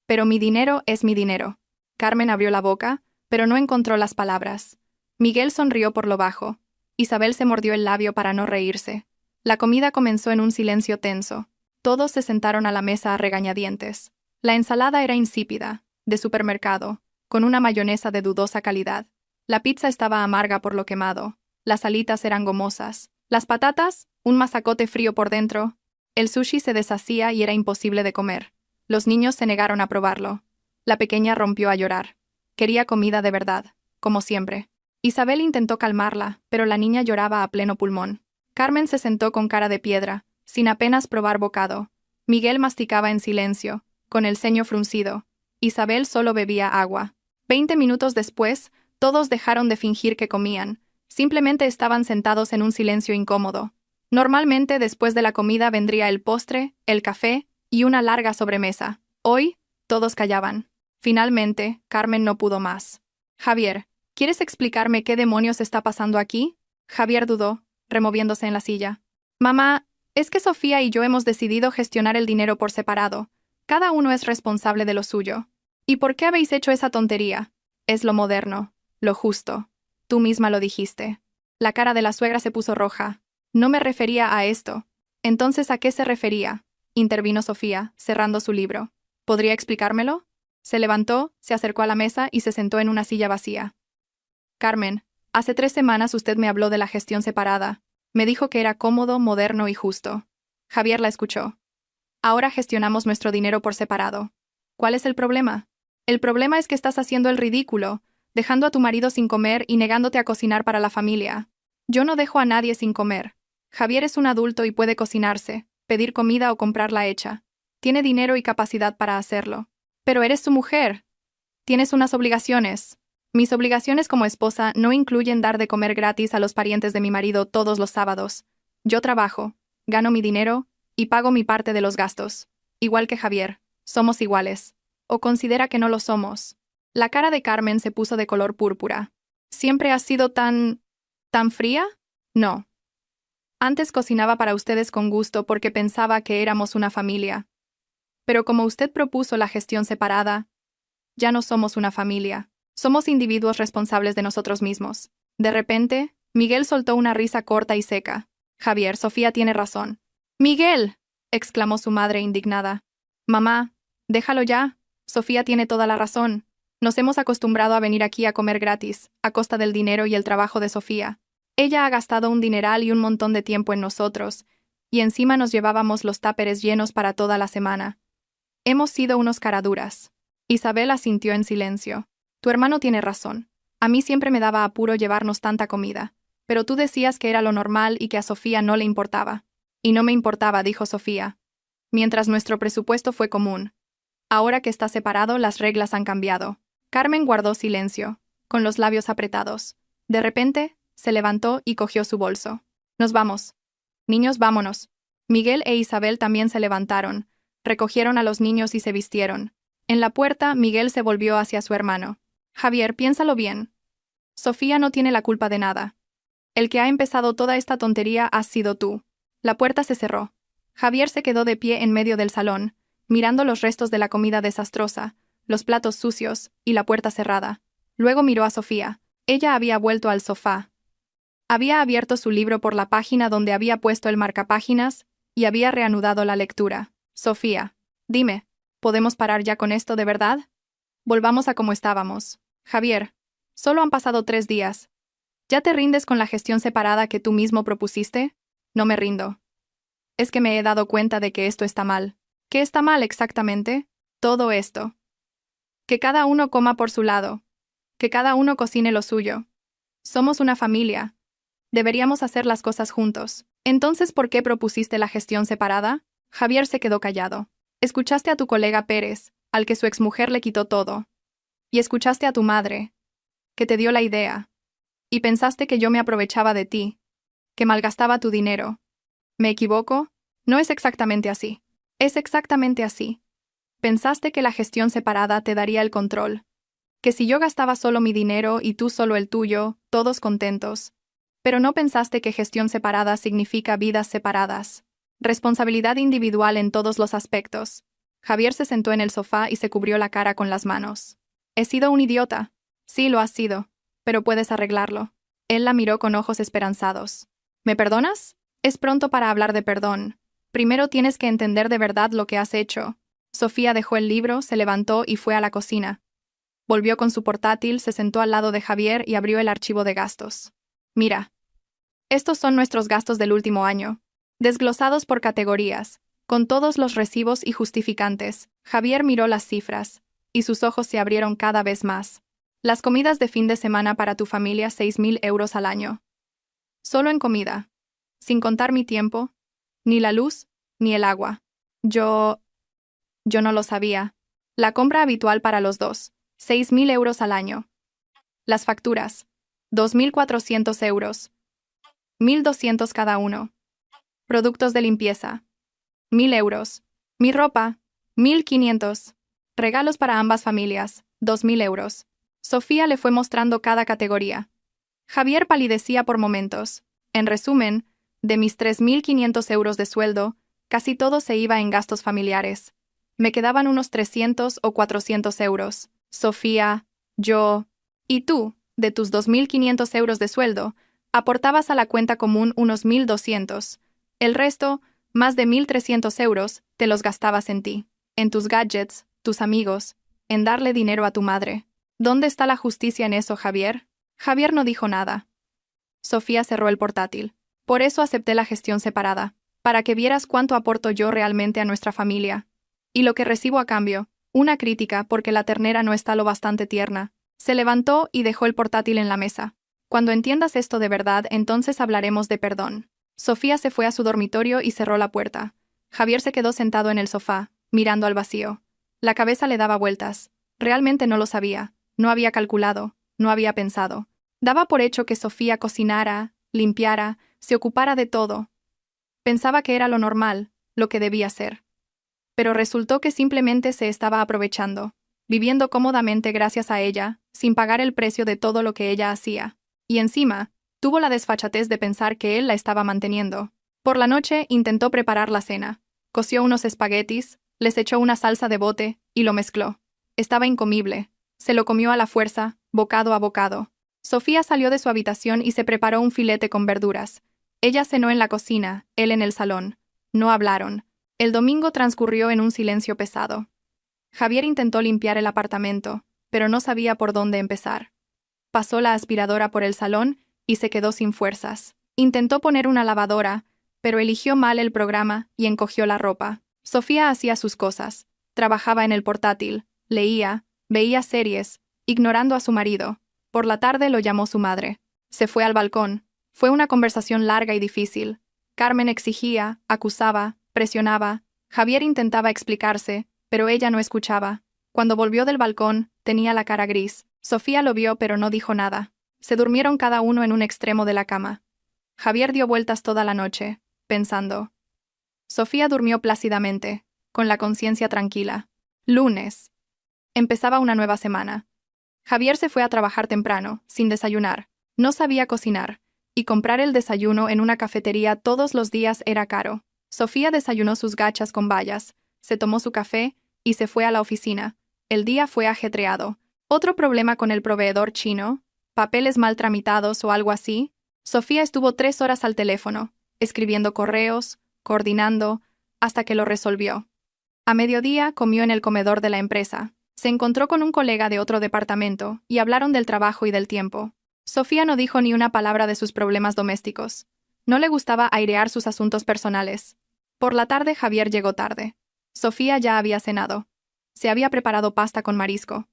Pero mi dinero es mi dinero. Carmen abrió la boca, pero no encontró las palabras. Miguel sonrió por lo bajo. Isabel se mordió el labio para no reírse. La comida comenzó en un silencio tenso. Todos se sentaron a la mesa a regañadientes. La ensalada era insípida. de supermercado, con una mayonesa de dudosa calidad. La pizza estaba amarga por lo quemado. Las alitas eran gomosas. Las patatas, un masacote frío por dentro. El sushi se deshacía y era imposible de comer. Los niños se negaron a probarlo. La pequeña rompió a llorar. Quería comida de verdad, como siempre. Isabel intentó calmarla, pero la niña lloraba a pleno pulmón. Carmen se sentó con cara de piedra, sin apenas probar bocado. Miguel masticaba en silencio, con el ceño fruncido. Isabel solo bebía agua. 20 minutos después, todos dejaron de fingir que comían. Simplemente estaban sentados en un silencio incómodo. Normalmente después de la comida vendría el postre, el café y una larga sobremesa. Hoy, todos callaban. Finalmente, Carmen no pudo más. Javier, ¿quieres explicarme qué demonios está pasando aquí? Javier dudó, removiéndose en la silla. Mamá, es que Sofía y yo hemos decidido gestionar el dinero por separado. Cada uno es responsable de lo suyo. ¿Y por qué habéis hecho esa tontería? Es lo moderno, lo justo. Tú misma lo dijiste. La cara de la suegra se puso roja. No me refería a esto. Entonces, ¿a qué se refería? Intervino Sofía, cerrando su libro. ¿Podría explicármelo? Se levantó, se acercó a la mesa y se sentó en una silla vacía. Carmen, hace 3 semanas usted me habló de la gestión separada. Me dijo que era cómodo, moderno y justo. Javier la escuchó. Ahora gestionamos nuestro dinero por separado. ¿Cuál es el problema? El problema es que estás haciendo el ridículo, dejando a tu marido sin comer y negándote a cocinar para la familia. Yo no dejo a nadie sin comer. Javier es un adulto y puede cocinarse, pedir comida o comprarla hecha. Tiene dinero y capacidad para hacerlo. Pero eres su mujer. Tienes unas obligaciones. Mis obligaciones como esposa no incluyen dar de comer gratis a los parientes de mi marido todos los sábados. Yo trabajo, gano mi dinero y pago mi parte de los gastos. Igual que Javier, somos iguales. ¿O considera que no lo somos? La cara de Carmen se puso de color púrpura. ¿Siempre has sido tan fría? No. Antes cocinaba para ustedes con gusto porque pensaba que éramos una familia. Pero como usted propuso la gestión separada, ya no somos una familia. Somos individuos responsables de nosotros mismos. De repente, Miguel soltó una risa corta y seca. Javier, Sofía tiene razón. ¡Miguel!, exclamó su madre indignada. Mamá, déjalo ya. Sofía tiene toda la razón. Nos hemos acostumbrado a venir aquí a comer gratis, a costa del dinero y el trabajo de Sofía. Ella ha gastado un dineral y un montón de tiempo en nosotros, y encima nos llevábamos los táperes llenos para toda la semana. Hemos sido unos caraduras. Isabel asintió en silencio. Tu hermano tiene razón. A mí siempre me daba apuro llevarnos tanta comida, pero tú decías que era lo normal y que a Sofía no le importaba. Y no me importaba, dijo Sofía. Mientras nuestro presupuesto fue común. Ahora que está separado, las reglas han cambiado. Carmen guardó silencio, con los labios apretados. De repente, se levantó y cogió su bolso. Nos vamos. Niños, vámonos. Miguel e Isabel también se levantaron, recogieron a los niños y se vistieron. En la puerta, Miguel se volvió hacia su hermano. Javier, piénsalo bien. Sofía no tiene la culpa de nada. El que ha empezado toda esta tontería has sido tú. La puerta se cerró. Javier se quedó de pie en medio del salón, mirando los restos de la comida desastrosa, los platos sucios y la puerta cerrada. Luego miró a Sofía. Ella había vuelto al sofá. Había abierto su libro por la página donde había puesto el marcapáginas y había reanudado la lectura. Sofía, dime, ¿podemos parar ya con esto de verdad? Volvamos a como estábamos. Javier, solo han pasado 3 días. ¿Ya te rindes con la gestión separada que tú mismo propusiste? No me rindo. Es que me he dado cuenta de que esto está mal. ¿Qué está mal exactamente? Todo esto. Que cada uno coma por su lado. Que cada uno cocine lo suyo. Somos una familia. Deberíamos hacer las cosas juntos. Entonces, ¿por qué propusiste la gestión separada? Javier se quedó callado. Escuchaste a tu colega Pérez, al que su exmujer le quitó todo. Y escuchaste a tu madre, que te dio la idea. Y pensaste que yo me aprovechaba de ti, que malgastaba tu dinero. ¿Me equivoco? No es exactamente así. Es exactamente así. Pensaste que la gestión separada te daría el control. Que si yo gastaba solo mi dinero y tú solo el tuyo, todos contentos. Pero no pensaste que gestión separada significa vidas separadas. Responsabilidad individual en todos los aspectos. Javier se sentó en el sofá y se cubrió la cara con las manos. He sido un idiota. Sí, lo has sido. Pero puedes arreglarlo. Él la miró con ojos esperanzados. ¿Me perdonas? Es pronto para hablar de perdón. Primero tienes que entender de verdad lo que has hecho. Sofía dejó el libro, se levantó y fue a la cocina. Volvió con su portátil, se sentó al lado de Javier y abrió el archivo de gastos. Mira. Estos son nuestros gastos del último año. Desglosados por categorías, con todos los recibos y justificantes. Javier miró las cifras, y sus ojos se abrieron cada vez más. Las comidas de fin de semana para tu familia, 6.000 euros al año. Solo en comida. Sin contar mi tiempo, ni la luz, ni el agua. Yo no lo sabía. La compra habitual para los dos, 6.000 euros al año. Las facturas, 2.400 euros. 1.200 cada uno. Productos de limpieza, 1.000 euros. Mi ropa, 1.500. Regalos para ambas familias, 2.000 euros. Sofía le fue mostrando cada categoría. Javier palidecía por momentos. En resumen, de mis 3.500 euros de sueldo, casi todo se iba en gastos familiares. Me quedaban unos 300 o 400 euros. Sofía, yo y tú, de tus 2.500 euros de sueldo, aportabas a la cuenta común unos 1.200. El resto, más de 1.300 euros, te los gastabas en ti, en tus gadgets, tus amigos, en darle dinero a tu madre. ¿Dónde está la justicia en eso, Javier? Javier no dijo nada. Sofía cerró el portátil. Por eso acepté la gestión separada, para que vieras cuánto aporto yo realmente a nuestra familia. Y lo que recibo a cambio, una crítica porque la ternera no está lo bastante tierna. Se levantó y dejó el portátil en la mesa. Cuando entiendas esto de verdad, entonces hablaremos de perdón. Sofía se fue a su dormitorio y cerró la puerta. Javier se quedó sentado en el sofá, mirando al vacío. La cabeza le daba vueltas. Realmente no lo sabía, no había calculado, no había pensado. Daba por hecho que Sofía cocinara, limpiara, se ocupara de todo. Pensaba que era lo normal, lo que debía ser. Pero resultó que simplemente se estaba aprovechando, viviendo cómodamente gracias a ella, sin pagar el precio de todo lo que ella hacía. Y encima, tuvo la desfachatez de pensar que él la estaba manteniendo. Por la noche intentó preparar la cena. Coció unos espaguetis, les echó una salsa de bote y lo mezcló. Estaba incomible. Se lo comió a la fuerza, bocado a bocado. Sofía salió de su habitación y se preparó un filete con verduras. Ella cenó en la cocina, él en el salón. No hablaron. El domingo transcurrió en un silencio pesado. Javier intentó limpiar el apartamento, pero no sabía por dónde empezar. Pasó la aspiradora por el salón y se quedó sin fuerzas. Intentó poner una lavadora, pero eligió mal el programa y encogió la ropa. Sofía hacía sus cosas. Trabajaba en el portátil, leía, veía series, ignorando a su marido. Por la tarde lo llamó su madre. Se fue al balcón. Fue una conversación larga y difícil. Carmen exigía, acusaba, presionaba. Javier intentaba explicarse, pero ella no escuchaba. Cuando volvió del balcón, tenía la cara gris. Sofía lo vio pero no dijo nada. Se durmieron cada uno en un extremo de la cama. Javier dio vueltas toda la noche, pensando. Sofía durmió plácidamente, con la conciencia tranquila. Lunes. Empezaba una nueva semana. Javier se fue a trabajar temprano, sin desayunar. No sabía cocinar, y comprar el desayuno en una cafetería todos los días era caro. Sofía desayunó sus gachas con bayas, se tomó su café y se fue a la oficina. El día fue ajetreado. Otro problema con el proveedor chino, papeles mal tramitados o algo así. Sofía estuvo 3 horas al teléfono, escribiendo correos, coordinando, hasta que lo resolvió. A mediodía comió en el comedor de la empresa. Se encontró con un colega de otro departamento y hablaron del trabajo y del tiempo. Sofía no dijo ni una palabra de sus problemas domésticos. No le gustaba airear sus asuntos personales. Por la tarde Javier llegó tarde. Sofía ya había cenado. Se había preparado pasta con marisco.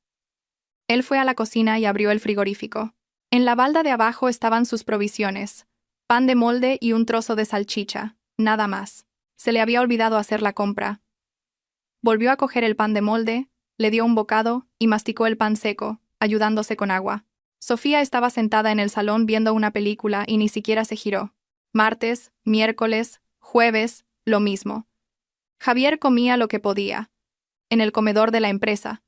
Él fue a la cocina y abrió el frigorífico. En la balda de abajo estaban sus provisiones: pan de molde y un trozo de salchicha, nada más. Se le había olvidado hacer la compra. Volvió a coger el pan de molde, le dio un bocado y masticó el pan seco, ayudándose con agua. Sofía estaba sentada en el salón viendo una película y ni siquiera se giró. Martes, miércoles, jueves, lo mismo. Javier comía lo que podía. En el comedor de la empresa.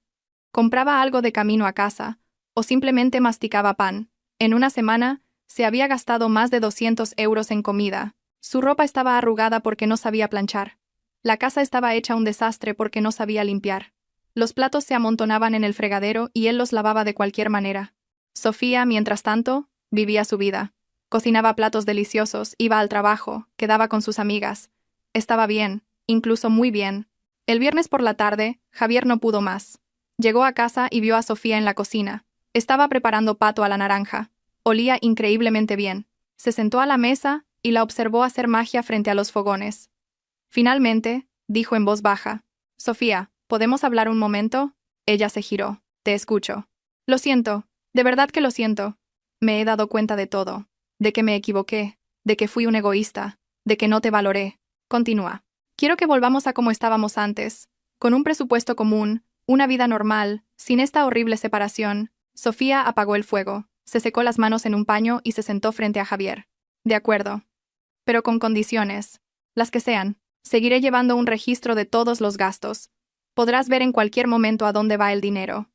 Compraba algo de camino a casa, o simplemente masticaba pan. En una semana, se había gastado más de 200 euros en comida. Su ropa estaba arrugada porque no sabía planchar. La casa estaba hecha un desastre porque no sabía limpiar. Los platos se amontonaban en el fregadero y él los lavaba de cualquier manera. Sofía, mientras tanto, vivía su vida. Cocinaba platos deliciosos, iba al trabajo, quedaba con sus amigas. Estaba bien, incluso muy bien. El viernes por la tarde, Javier no pudo más. Llegó a casa y vio a Sofía en la cocina. Estaba preparando pato a la naranja. Olía increíblemente bien. Se sentó a la mesa y la observó hacer magia frente a los fogones. Finalmente, dijo en voz baja: «Sofía, ¿podemos hablar un momento?» Ella se giró. «Te escucho». «Lo siento, de verdad que lo siento. Me he dado cuenta de todo. De que me equivoqué, de que fui un egoísta, de que no te valoré». Continúa. «Quiero que volvamos a como estábamos antes, con un presupuesto común, una vida normal, sin esta horrible separación». Sofía apagó el fuego, se secó las manos en un paño y se sentó frente a Javier. «De acuerdo. Pero con condiciones. Las que sean. Seguiré llevando un registro de todos los gastos. Podrás ver en cualquier momento a dónde va el dinero.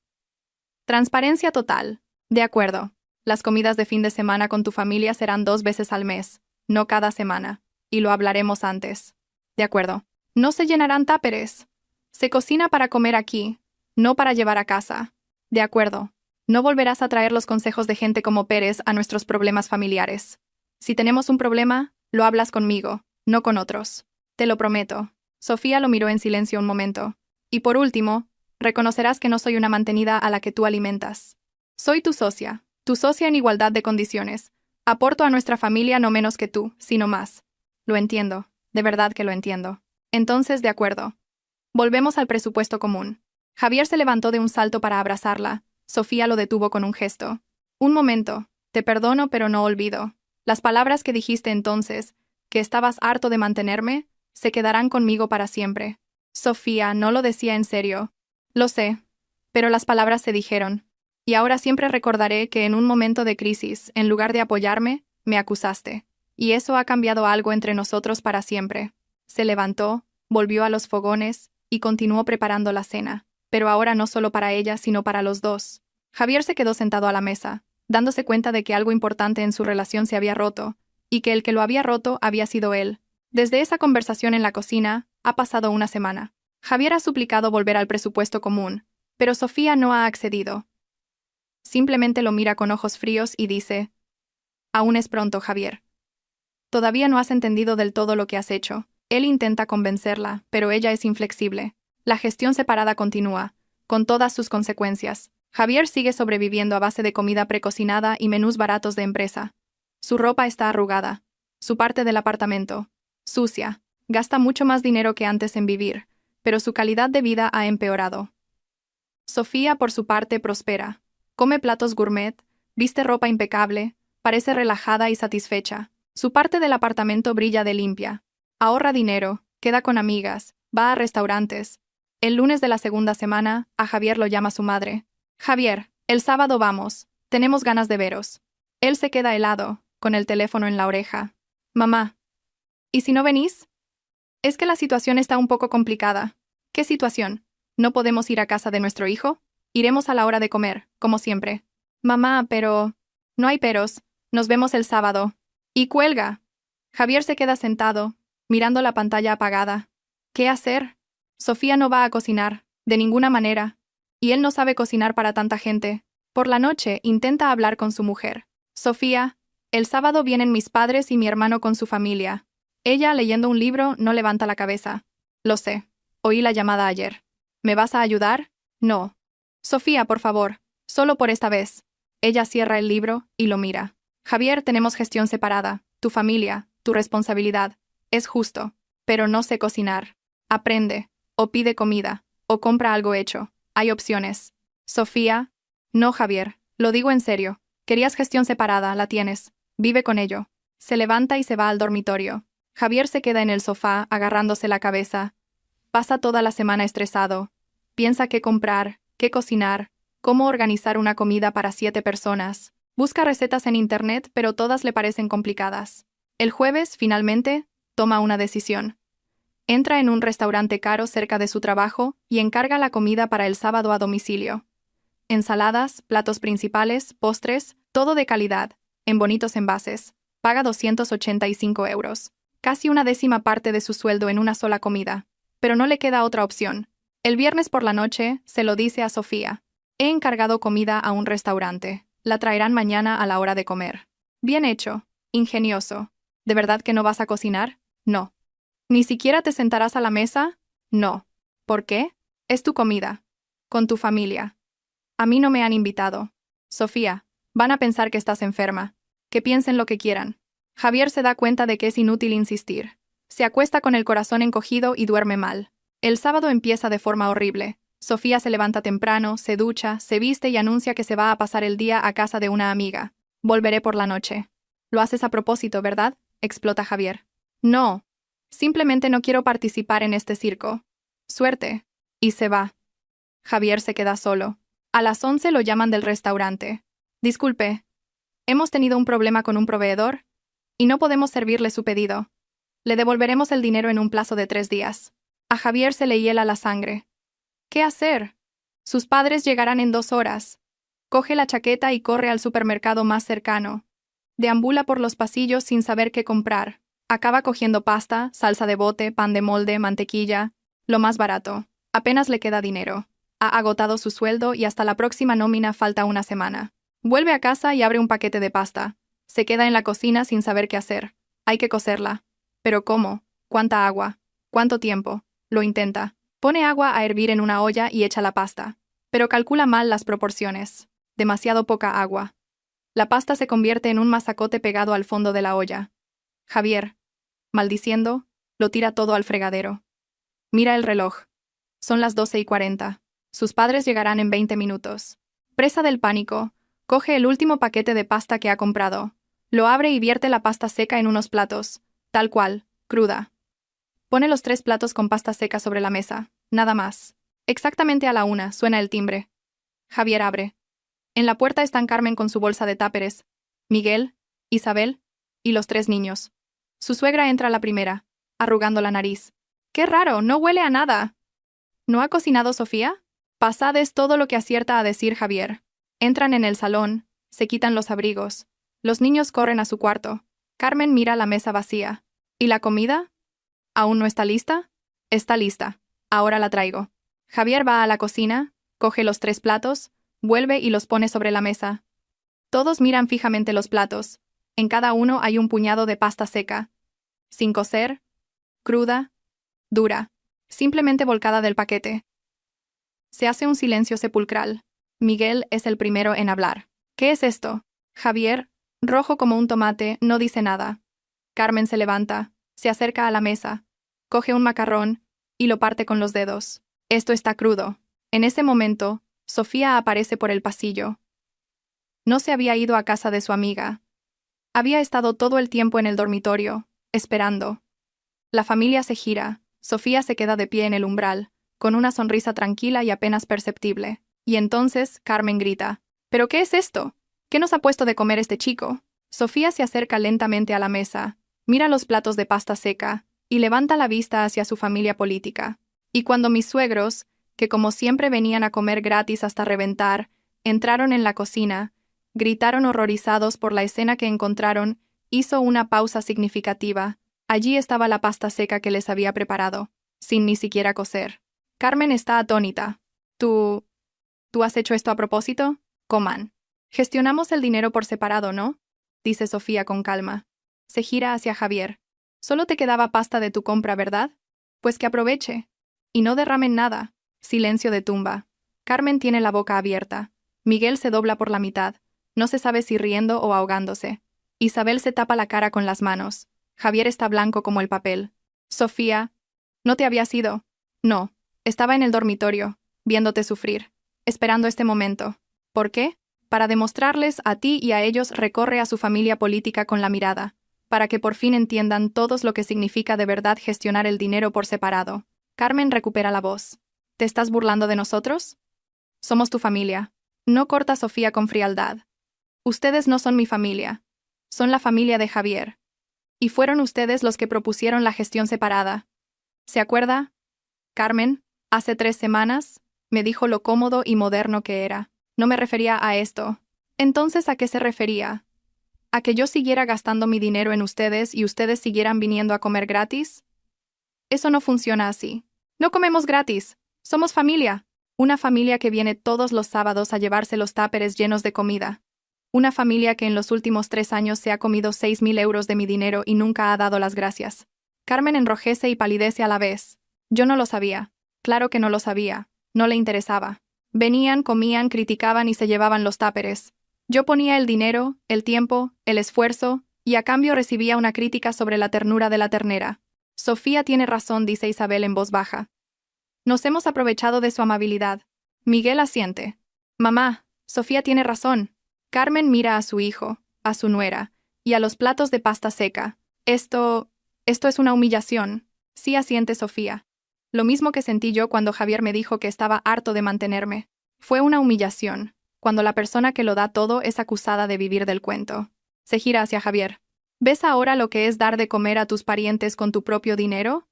Transparencia total. De acuerdo. Las comidas de fin de semana con tu familia serán 2 veces al mes, no cada semana. Y lo hablaremos antes. De acuerdo. No se llenarán táperes. Se cocina para comer aquí, no para llevar a casa. De acuerdo. No volverás a traer los consejos de gente como Pérez a nuestros problemas familiares. Si tenemos un problema, lo hablas conmigo, no con otros. Te lo prometo». Sofía lo miró en silencio un momento. «Y por último, reconocerás que no soy una mantenida a la que tú alimentas. Soy tu socia en igualdad de condiciones. Aporto a nuestra familia no menos que tú, sino más». «Lo entiendo, de verdad que lo entiendo». «Entonces, de acuerdo. Volvemos al presupuesto común». Javier se levantó de un salto para abrazarla. Sofía lo detuvo con un gesto. «Un momento. Te perdono, pero no olvido. Las palabras que dijiste entonces, que estabas harto de mantenerme, se quedarán conmigo para siempre». «Sofía, no lo decía en serio». «Lo sé. Pero las palabras se dijeron. Y ahora siempre recordaré que en un momento de crisis, en lugar de apoyarme, me acusaste. Y eso ha cambiado algo entre nosotros para siempre». Se levantó, volvió a los fogones y continuó preparando la cena. Pero ahora no solo para ella, sino para los dos. Javier se quedó sentado a la mesa, dándose cuenta de que algo importante en su relación se había roto, y que el que lo había roto había sido él. Desde esa conversación en la cocina, ha pasado una semana. Javier ha suplicado volver al presupuesto común, pero Sofía no ha accedido. Simplemente lo mira con ojos fríos y dice: «Aún es pronto, Javier. Todavía no has entendido del todo lo que has hecho». Él intenta convencerla, pero ella es inflexible. La gestión separada continúa, con todas sus consecuencias. Javier sigue sobreviviendo a base de comida precocinada y menús baratos de empresa. Su ropa está arrugada. Su parte del apartamento, sucia. Gasta mucho más dinero que antes en vivir, pero su calidad de vida ha empeorado. Sofía, por su parte, prospera. Come platos gourmet, viste ropa impecable, parece relajada y satisfecha. Su parte del apartamento brilla de limpia. Ahorra dinero, queda con amigas, va a restaurantes. El lunes de la segunda semana, a Javier lo llama su madre. «Javier, el sábado vamos. Tenemos ganas de veros». Él se queda helado, con el teléfono en la oreja. «Mamá, ¿y si no venís?» «Es que la situación está un poco complicada». «¿Qué situación? ¿No podemos ir a casa de nuestro hijo?» «Iremos a la hora de comer, como siempre». «Mamá, pero…» «No hay peros. Nos vemos el sábado». Y cuelga. Javier se queda sentado, mirando la pantalla apagada. ¿Qué hacer? Sofía no va a cocinar, de ninguna manera. Y él no sabe cocinar para tanta gente. Por la noche intenta hablar con su mujer. «Sofía, el sábado vienen mis padres y mi hermano con su familia». Ella, leyendo un libro, no levanta la cabeza. «Lo sé. Oí la llamada ayer. ¿Me vas a ayudar?» «No». «Sofía, por favor, solo por esta vez». Ella cierra el libro y lo mira. «Javier, tenemos gestión separada. Tu familia, tu responsabilidad. Es justo. Pero no sé cocinar. Aprende. O pide comida. O compra algo hecho. Hay opciones». «Sofía». «No, Javier. Lo digo en serio. Querías gestión separada, la tienes. Vive con ello». Se levanta y se va al dormitorio. Javier se queda en el sofá, agarrándose la cabeza. Pasa toda la semana estresado. Piensa qué comprar, qué cocinar, cómo organizar una comida para 7 personas. Busca recetas en internet, pero todas le parecen complicadas. El jueves, finalmente, toma una decisión. Entra en un restaurante caro cerca de su trabajo y encarga la comida para el sábado a domicilio. Ensaladas, platos principales, postres, todo de calidad, en bonitos envases. Paga 285 euros. Casi una décima parte de su sueldo en una sola comida. Pero no le queda otra opción. El viernes por la noche, se lo dice a Sofía. «He encargado comida a un restaurante. La traerán mañana a la hora de comer». «Bien hecho. Ingenioso. ¿De verdad que no vas a cocinar?» «No». «¿Ni siquiera te sentarás a la mesa?» «No». ¿Por qué? Es tu comida. Con tu familia. A mí no me han invitado. Sofía, van a pensar que estás enferma. Que piensen lo que quieran. Javier se da cuenta de que es inútil insistir. Se acuesta con el corazón encogido y duerme mal. El sábado empieza de forma horrible. Sofía se levanta temprano, se ducha, se viste y anuncia que se va a pasar el día a casa de una amiga. Volveré por la noche. Lo haces a propósito, ¿verdad? Explota Javier. No. Simplemente no quiero participar en este circo. Suerte. Y se va. Javier se queda solo. A las 11 lo llaman del restaurante. Disculpe. Hemos tenido un problema con un proveedor y no podemos servirle su pedido. Le devolveremos el dinero en un plazo de 3 días. A Javier se le hiela la sangre. ¿Qué hacer? Sus padres llegarán en 2 horas. Coge la chaqueta y corre al supermercado más cercano. Deambula por los pasillos sin saber qué comprar. Acaba cogiendo pasta, salsa de bote, pan de molde, mantequilla, lo más barato. Apenas le queda dinero. Ha agotado su sueldo y hasta la próxima nómina falta una semana. Vuelve a casa y abre un paquete de pasta. Se queda en la cocina sin saber qué hacer. Hay que cocerla. ¿Pero cómo? ¿Cuánta agua? ¿Cuánto tiempo? Lo intenta. Pone agua a hervir en una olla y echa la pasta. Pero calcula mal las proporciones. Demasiado poca agua. La pasta se convierte en un masacote pegado al fondo de la olla. Javier, maldiciendo, lo tira todo al fregadero. Mira el reloj. Son las 12:40. Sus padres llegarán en 20 minutos. Presa del pánico, coge el último paquete de pasta que ha comprado. Lo abre y vierte la pasta seca en unos platos, tal cual, cruda. Pone los 3 platos con pasta seca sobre la mesa, nada más. Exactamente a la 1 suena el timbre. Javier abre. En la puerta están Carmen con su bolsa de táperes, Miguel, Isabel y los 3 niños. Su suegra entra a la primera, arrugando la nariz. ¡Qué raro! No huele a nada. ¿No ha cocinado Sofía? Pasad es todo lo que acierta a decir Javier. Entran en el salón, se quitan los abrigos. Los niños corren a su cuarto. Carmen mira la mesa vacía. ¿Y la comida? ¿Aún no está lista? Está lista. Ahora la traigo. Javier va a la cocina, coge los 3 platos, vuelve y los pone sobre la mesa. Todos miran fijamente los platos. En cada uno hay un puñado de pasta seca. Sin cocer, cruda, dura, simplemente volcada del paquete. Se hace un silencio sepulcral. Miguel es el primero en hablar. ¿Qué es esto? Javier, rojo como un tomate, no dice nada. Carmen se levanta, se acerca a la mesa, coge un macarrón y lo parte con los dedos. Esto está crudo. En ese momento, Sofía aparece por el pasillo. No se había ido a casa de su amiga. Había estado todo el tiempo en el dormitorio, esperando. La familia se gira. Sofía se queda de pie en el umbral, con una sonrisa tranquila y apenas perceptible. Y entonces Carmen grita: ¿Pero qué es esto? ¿Qué nos ha puesto de comer este chico? Sofía se acerca lentamente a la mesa, mira los platos de pasta seca, y levanta la vista hacia su familia política. Y cuando mis suegros, que como siempre venían a comer gratis hasta reventar, entraron en la cocina, gritaron horrorizados por la escena que encontraron, hizo una pausa significativa. Allí estaba la pasta seca que les había preparado, sin ni siquiera cocer. Carmen está atónita. ¿Tú has hecho esto a propósito? Coman. Gestionamos el dinero por separado, ¿no? Dice Sofía con calma. Se gira hacia Javier. Solo te quedaba pasta de tu compra, ¿verdad? Pues que aproveche. Y no derramen nada. Silencio de tumba. Carmen tiene la boca abierta. Miguel se dobla por la mitad. No se sabe si riendo o ahogándose. Isabel se tapa la cara con las manos. Javier está blanco como el papel. Sofía, ¿no te habías ido? No. Estaba en el dormitorio, viéndote sufrir, esperando este momento. ¿Por qué? Para demostrarles a ti y a ellos recorre a su familia política con la mirada, para que por fin entiendan todos lo que significa de verdad gestionar el dinero por separado. Carmen recupera la voz. ¿Te estás burlando de nosotros? Somos tu familia. No corta Sofía con frialdad. Ustedes no son mi familia. Son la familia de Javier. Y fueron ustedes los que propusieron la gestión separada. ¿Se acuerda? Carmen, hace 3 semanas, me dijo lo cómodo y moderno que era. No me refería a esto. Entonces, ¿a qué se refería? ¿A que yo siguiera gastando mi dinero en ustedes y ustedes siguieran viniendo a comer gratis? Eso no funciona así. No comemos gratis. Somos familia. Una familia que viene todos los sábados a llevarse los táperes llenos de comida. Una familia que en los últimos 3 años se ha comido 6.000 euros de mi dinero y nunca ha dado las gracias. Carmen enrojece y palidece a la vez. Yo no lo sabía. Claro que no lo sabía. No le interesaba. Venían, comían, criticaban y se llevaban los táperes. Yo ponía el dinero, el tiempo, el esfuerzo, y a cambio recibía una crítica sobre la ternura de la ternera. Sofía tiene razón, dice Isabel en voz baja. Nos hemos aprovechado de su amabilidad. Miguel asiente. Mamá, Sofía tiene razón. Carmen mira a su hijo, a su nuera, y a los platos de pasta seca. Esto es una humillación. Sí, asiente Sofía. Lo mismo que sentí yo cuando Javier me dijo que estaba harto de mantenerme. Fue una humillación, cuando la persona que lo da todo es acusada de vivir del cuento. Se gira hacia Javier. ¿Ves ahora lo que es dar de comer a tus parientes con tu propio dinero?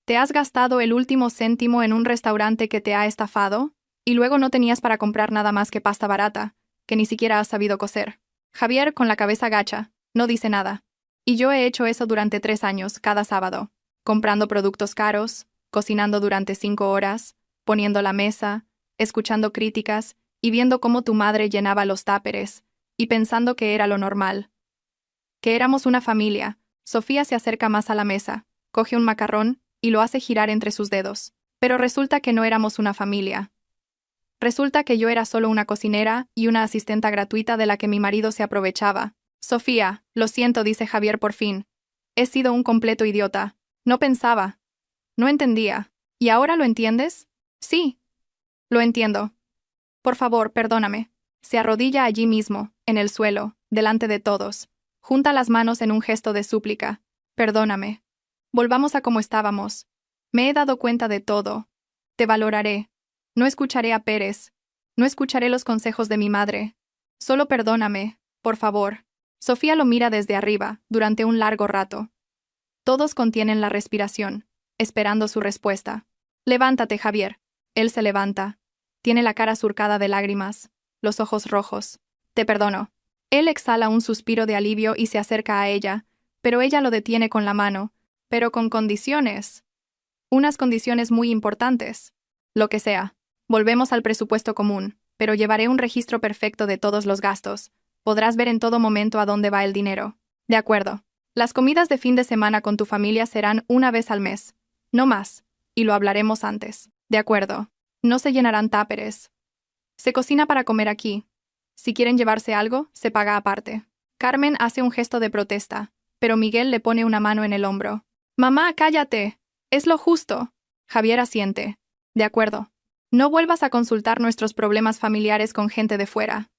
¿Te has gastado el último céntimo en un restaurante que te ha estafado? Y luego no tenías para comprar nada más que pasta barata, que ni siquiera has sabido cocer. Javier, con la cabeza gacha, no dice nada. Y yo he hecho eso durante 3 años, cada sábado, comprando productos caros, cocinando durante 5 horas, poniendo la mesa, escuchando críticas y viendo cómo tu madre llenaba los táperes, y pensando que era lo normal. Que éramos una familia. Sofía se acerca más a la mesa, coge un macarrón y lo hace girar entre sus dedos. Pero resulta que no éramos una familia. Resulta que yo era solo una cocinera y una asistenta gratuita de la que mi marido se aprovechaba. Sofía, lo siento, dice Javier por fin. He sido un completo idiota. No pensaba. No entendía. ¿Y ahora lo entiendes? Sí. Lo entiendo. Por favor, perdóname. Se arrodilla allí mismo, en el suelo, delante de todos. Junta las manos en un gesto de súplica. Perdóname. Volvamos a como estábamos. Me he dado cuenta de todo. Te valoraré. No escucharé a Pérez. No escucharé los consejos de mi madre. Solo perdóname, por favor. Sofía lo mira desde arriba, durante un largo rato. Todos contienen la respiración, esperando su respuesta. Levántate, Javier. Él se levanta. Tiene la cara surcada de lágrimas, los ojos rojos. Te perdono. Él exhala un suspiro de alivio y se acerca a ella, pero ella lo detiene con la mano, pero con condiciones. Unas condiciones muy importantes. Lo que sea. Volvemos al presupuesto común, pero llevaré un registro perfecto de todos los gastos. Podrás ver en todo momento a dónde va el dinero. De acuerdo. Las comidas de fin de semana con tu familia serán una vez al mes. No más. Y lo hablaremos antes. De acuerdo. No se llenarán táperes. Se cocina para comer aquí. Si quieren llevarse algo, se paga aparte. Carmen hace un gesto de protesta, pero Miguel le pone una mano en el hombro. Mamá, cállate. Es lo justo. Javier asiente. De acuerdo. No vuelvas a consultar nuestros problemas familiares con gente de fuera.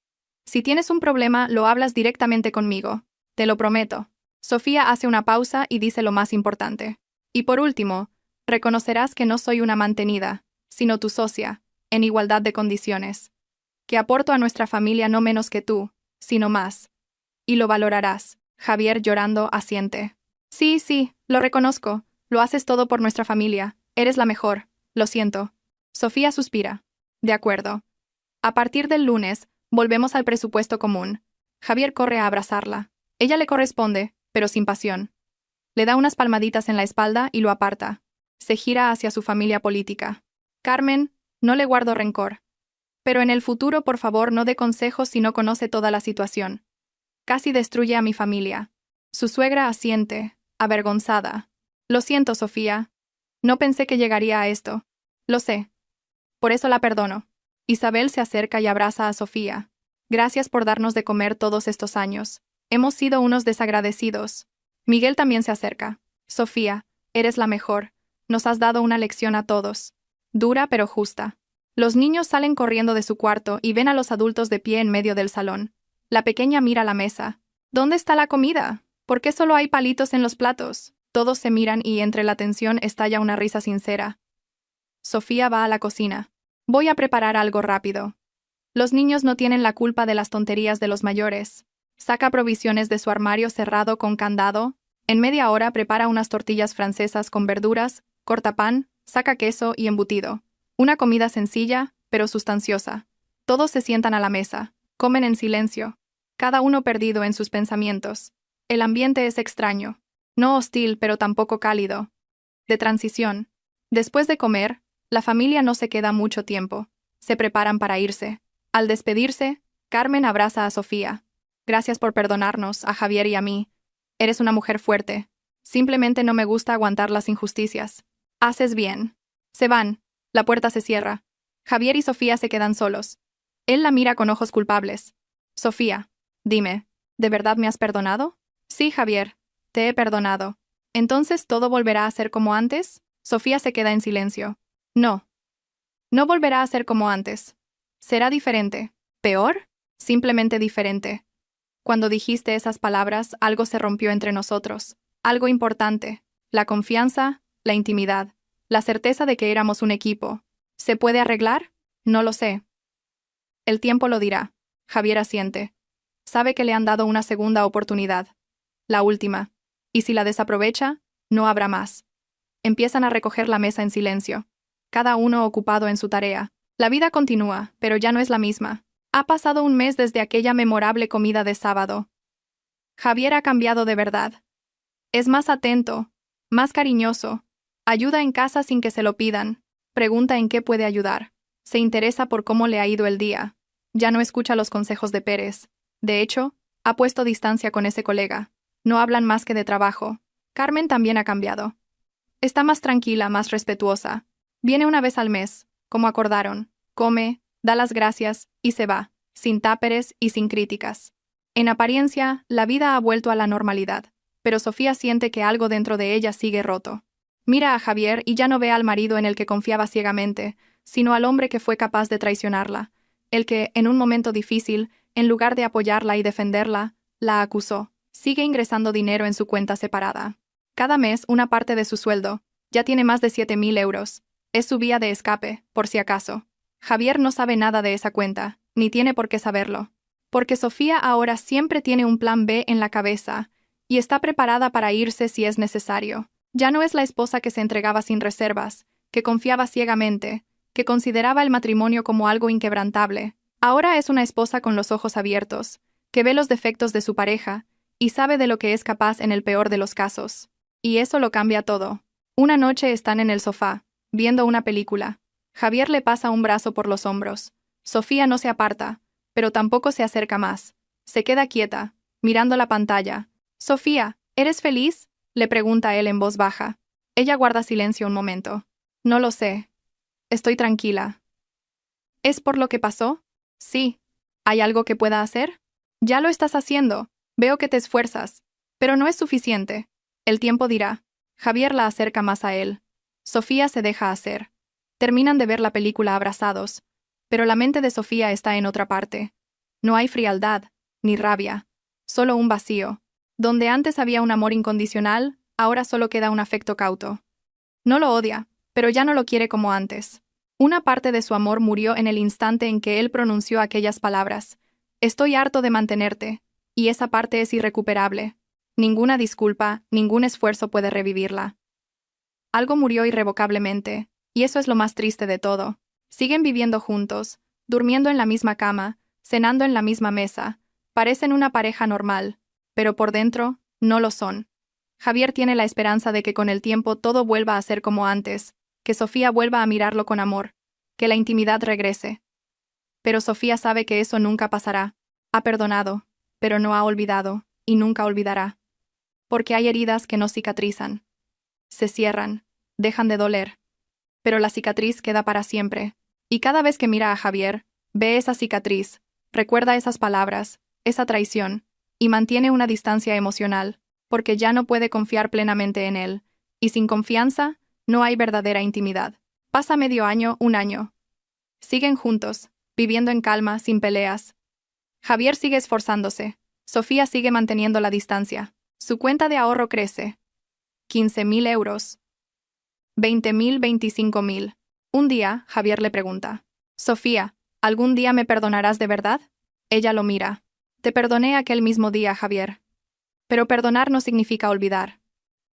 Si tienes un problema, lo hablas directamente conmigo. Te lo prometo. Sofía hace una pausa y dice lo más importante. Y por último, reconocerás que no soy una mantenida, sino tu socia, en igualdad de condiciones. Que aporto a nuestra familia no menos que tú, sino más. Y lo valorarás. Javier, llorando, asiente. Sí, sí, lo reconozco. Lo haces todo por nuestra familia. Eres la mejor. Lo siento. Sofía suspira. De acuerdo. A partir del lunes, volvemos al presupuesto común. Javier corre a abrazarla. Ella le corresponde, pero sin pasión. Le da unas palmaditas en la espalda y lo aparta. Se gira hacia su familia política. Carmen, no le guardo rencor. Pero en el futuro, por favor, no dé consejos si no conoce toda la situación. Casi destruye a mi familia. Su suegra asiente, avergonzada. Lo siento, Sofía. No pensé que llegaría a esto. Lo sé. Por eso la perdono. Isabel se acerca y abraza a Sofía. Gracias por darnos de comer todos estos años. Hemos sido unos desagradecidos. Miguel también se acerca. Sofía, eres la mejor. Nos has dado una lección a todos. Dura pero justa. Los niños salen corriendo de su cuarto y ven a los adultos de pie en medio del salón. La pequeña mira la mesa. ¿Dónde está la comida? ¿Por qué solo hay palitos en los platos? Todos se miran y entre la tensión estalla una risa sincera. Sofía va a la cocina. Voy a preparar algo rápido. Los niños no tienen la culpa de las tonterías de los mayores. Saca provisiones de su armario cerrado con candado. En media hora prepara unas tortillas francesas con verduras, corta pan, saca queso y embutido. Una comida sencilla, pero sustanciosa. Todos se sientan a la mesa. Comen en silencio. Cada uno perdido en sus pensamientos. El ambiente es extraño. No hostil, pero tampoco cálido. De transición. Después de comer, la familia no se queda mucho tiempo. Se preparan para irse. Al despedirse, Carmen abraza a Sofía. Gracias por perdonarnos, a Javier y a mí. Eres una mujer fuerte. Simplemente no me gusta aguantar las injusticias. Haces bien. Se van. La puerta se cierra. Javier y Sofía se quedan solos. Él la mira con ojos culpables. Sofía, dime, ¿de verdad me has perdonado? Sí, Javier, te he perdonado. ¿Entonces todo volverá a ser como antes? Sofía se queda en silencio. No. No volverá a ser como antes. Será diferente. ¿Peor? Simplemente diferente. Cuando dijiste esas palabras, algo se rompió entre nosotros. Algo importante. La confianza, la intimidad, la certeza de que éramos un equipo. ¿Se puede arreglar? No lo sé. El tiempo lo dirá. Javier asiente. Sabe que le han dado una segunda oportunidad. La última. Y si la desaprovecha, no habrá más. Empiezan a recoger la mesa en silencio. Cada uno ocupado en su tarea. La vida continúa, pero ya no es la misma. Ha pasado un mes desde aquella memorable comida de sábado. Javier ha cambiado de verdad. Es más atento, más cariñoso. Ayuda en casa sin que se lo pidan. Pregunta en qué puede ayudar. Se interesa por cómo le ha ido el día. Ya no escucha los consejos de Pérez. De hecho, ha puesto distancia con ese colega. No hablan más que de trabajo. Carmen también ha cambiado. Está más tranquila, más respetuosa. Viene una vez al mes, como acordaron. Come, da las gracias y se va, sin táperes y sin críticas. En apariencia, la vida ha vuelto a la normalidad, pero Sofía siente que algo dentro de ella sigue roto. Mira a Javier y ya no ve al marido en el que confiaba ciegamente, sino al hombre que fue capaz de traicionarla, el que, en un momento difícil, en lugar de apoyarla y defenderla, la acusó. Sigue ingresando dinero en su cuenta separada. Cada mes una parte de su sueldo. Ya tiene más de 7.000 euros. Es su vía de escape, por si acaso. Javier no sabe nada de esa cuenta, ni tiene por qué saberlo. Porque Sofía ahora siempre tiene un plan B en la cabeza, y está preparada para irse si es necesario. Ya no es la esposa que se entregaba sin reservas, que confiaba ciegamente, que consideraba el matrimonio como algo inquebrantable. Ahora es una esposa con los ojos abiertos, que ve los defectos de su pareja, y sabe de lo que es capaz en el peor de los casos. Y eso lo cambia todo. Una noche están en el sofá, viendo una película. Javier le pasa un brazo por los hombros. Sofía no se aparta, pero tampoco se acerca más. Se queda quieta, mirando la pantalla. Sofía, ¿eres feliz?, le pregunta él en voz baja. Ella guarda silencio un momento. No lo sé. Estoy tranquila. ¿Es por lo que pasó? Sí. ¿Hay algo que pueda hacer? Ya lo estás haciendo. Veo que te esfuerzas. Pero no es suficiente. El tiempo dirá. Javier la acerca más a él. Sofía se deja hacer. Terminan de ver la película abrazados, pero la mente de Sofía está en otra parte. No hay frialdad, ni rabia, solo un vacío. Donde antes había un amor incondicional, ahora solo queda un afecto cauto. No lo odia, pero ya no lo quiere como antes. Una parte de su amor murió en el instante en que él pronunció aquellas palabras. Estoy harto de mantenerte, y esa parte es irrecuperable. Ninguna disculpa, ningún esfuerzo puede revivirla. Algo murió irrevocablemente, y eso es lo más triste de todo. Siguen viviendo juntos, durmiendo en la misma cama, cenando en la misma mesa. Parecen una pareja normal, pero por dentro, no lo son. Javier tiene la esperanza de que con el tiempo todo vuelva a ser como antes, que Sofía vuelva a mirarlo con amor, que la intimidad regrese. Pero Sofía sabe que eso nunca pasará. Ha perdonado, pero no ha olvidado, y nunca olvidará. Porque hay heridas que no cicatrizan. Se cierran, dejan de doler. Pero la cicatriz queda para siempre, y cada vez que mira a Javier, ve esa cicatriz, recuerda esas palabras, esa traición, y mantiene una distancia emocional, porque ya no puede confiar plenamente en él, y sin confianza, no hay verdadera intimidad. Pasa medio año, un año. Siguen juntos, viviendo en calma, sin peleas. Javier sigue esforzándose, Sofía sigue manteniendo la distancia. Su cuenta de ahorro crece. 15.000 euros. 20.000, 25.000. Un día, Javier le pregunta. Sofía, ¿algún día me perdonarás de verdad? Ella lo mira. Te perdoné aquel mismo día, Javier. Pero perdonar no significa olvidar.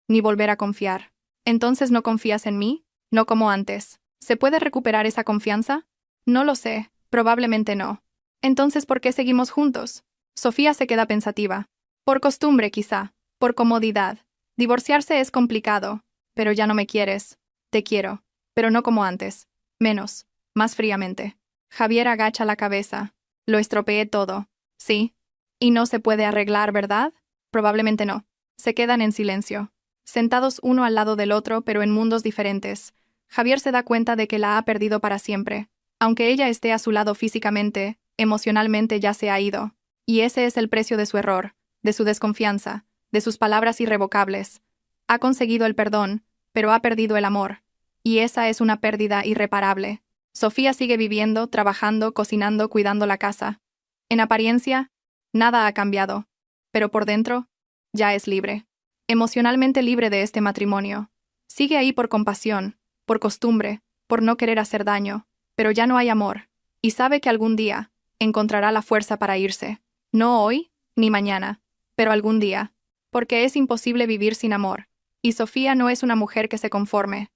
Ni volver a confiar. ¿Entonces no confías en mí? No como antes. ¿Se puede recuperar esa confianza? No lo sé, probablemente no. Entonces, ¿por qué seguimos juntos? Sofía se queda pensativa. Por costumbre, quizá. Por comodidad. Divorciarse es complicado. Pero ya no me quieres. Te quiero. Pero no como antes. Menos. Más fríamente. Javier agacha la cabeza. Lo estropeé todo. Sí. Y no se puede arreglar, ¿verdad? Probablemente no. Se quedan en silencio. Sentados uno al lado del otro, pero en mundos diferentes. Javier se da cuenta de que la ha perdido para siempre. Aunque ella esté a su lado físicamente, emocionalmente ya se ha ido. Y ese es el precio de su error, de su desconfianza, de sus palabras irrevocables. Ha conseguido el perdón, pero ha perdido el amor. Y esa es una pérdida irreparable. Sofía sigue viviendo, trabajando, cocinando, cuidando la casa. En apariencia, nada ha cambiado. Pero por dentro, ya es libre. Emocionalmente libre de este matrimonio. Sigue ahí por compasión, por costumbre, por no querer hacer daño, pero ya no hay amor. Y sabe que algún día encontrará la fuerza para irse. No hoy, ni mañana, pero algún día. Porque es imposible vivir sin amor. Y Sofía no es una mujer que se conforme.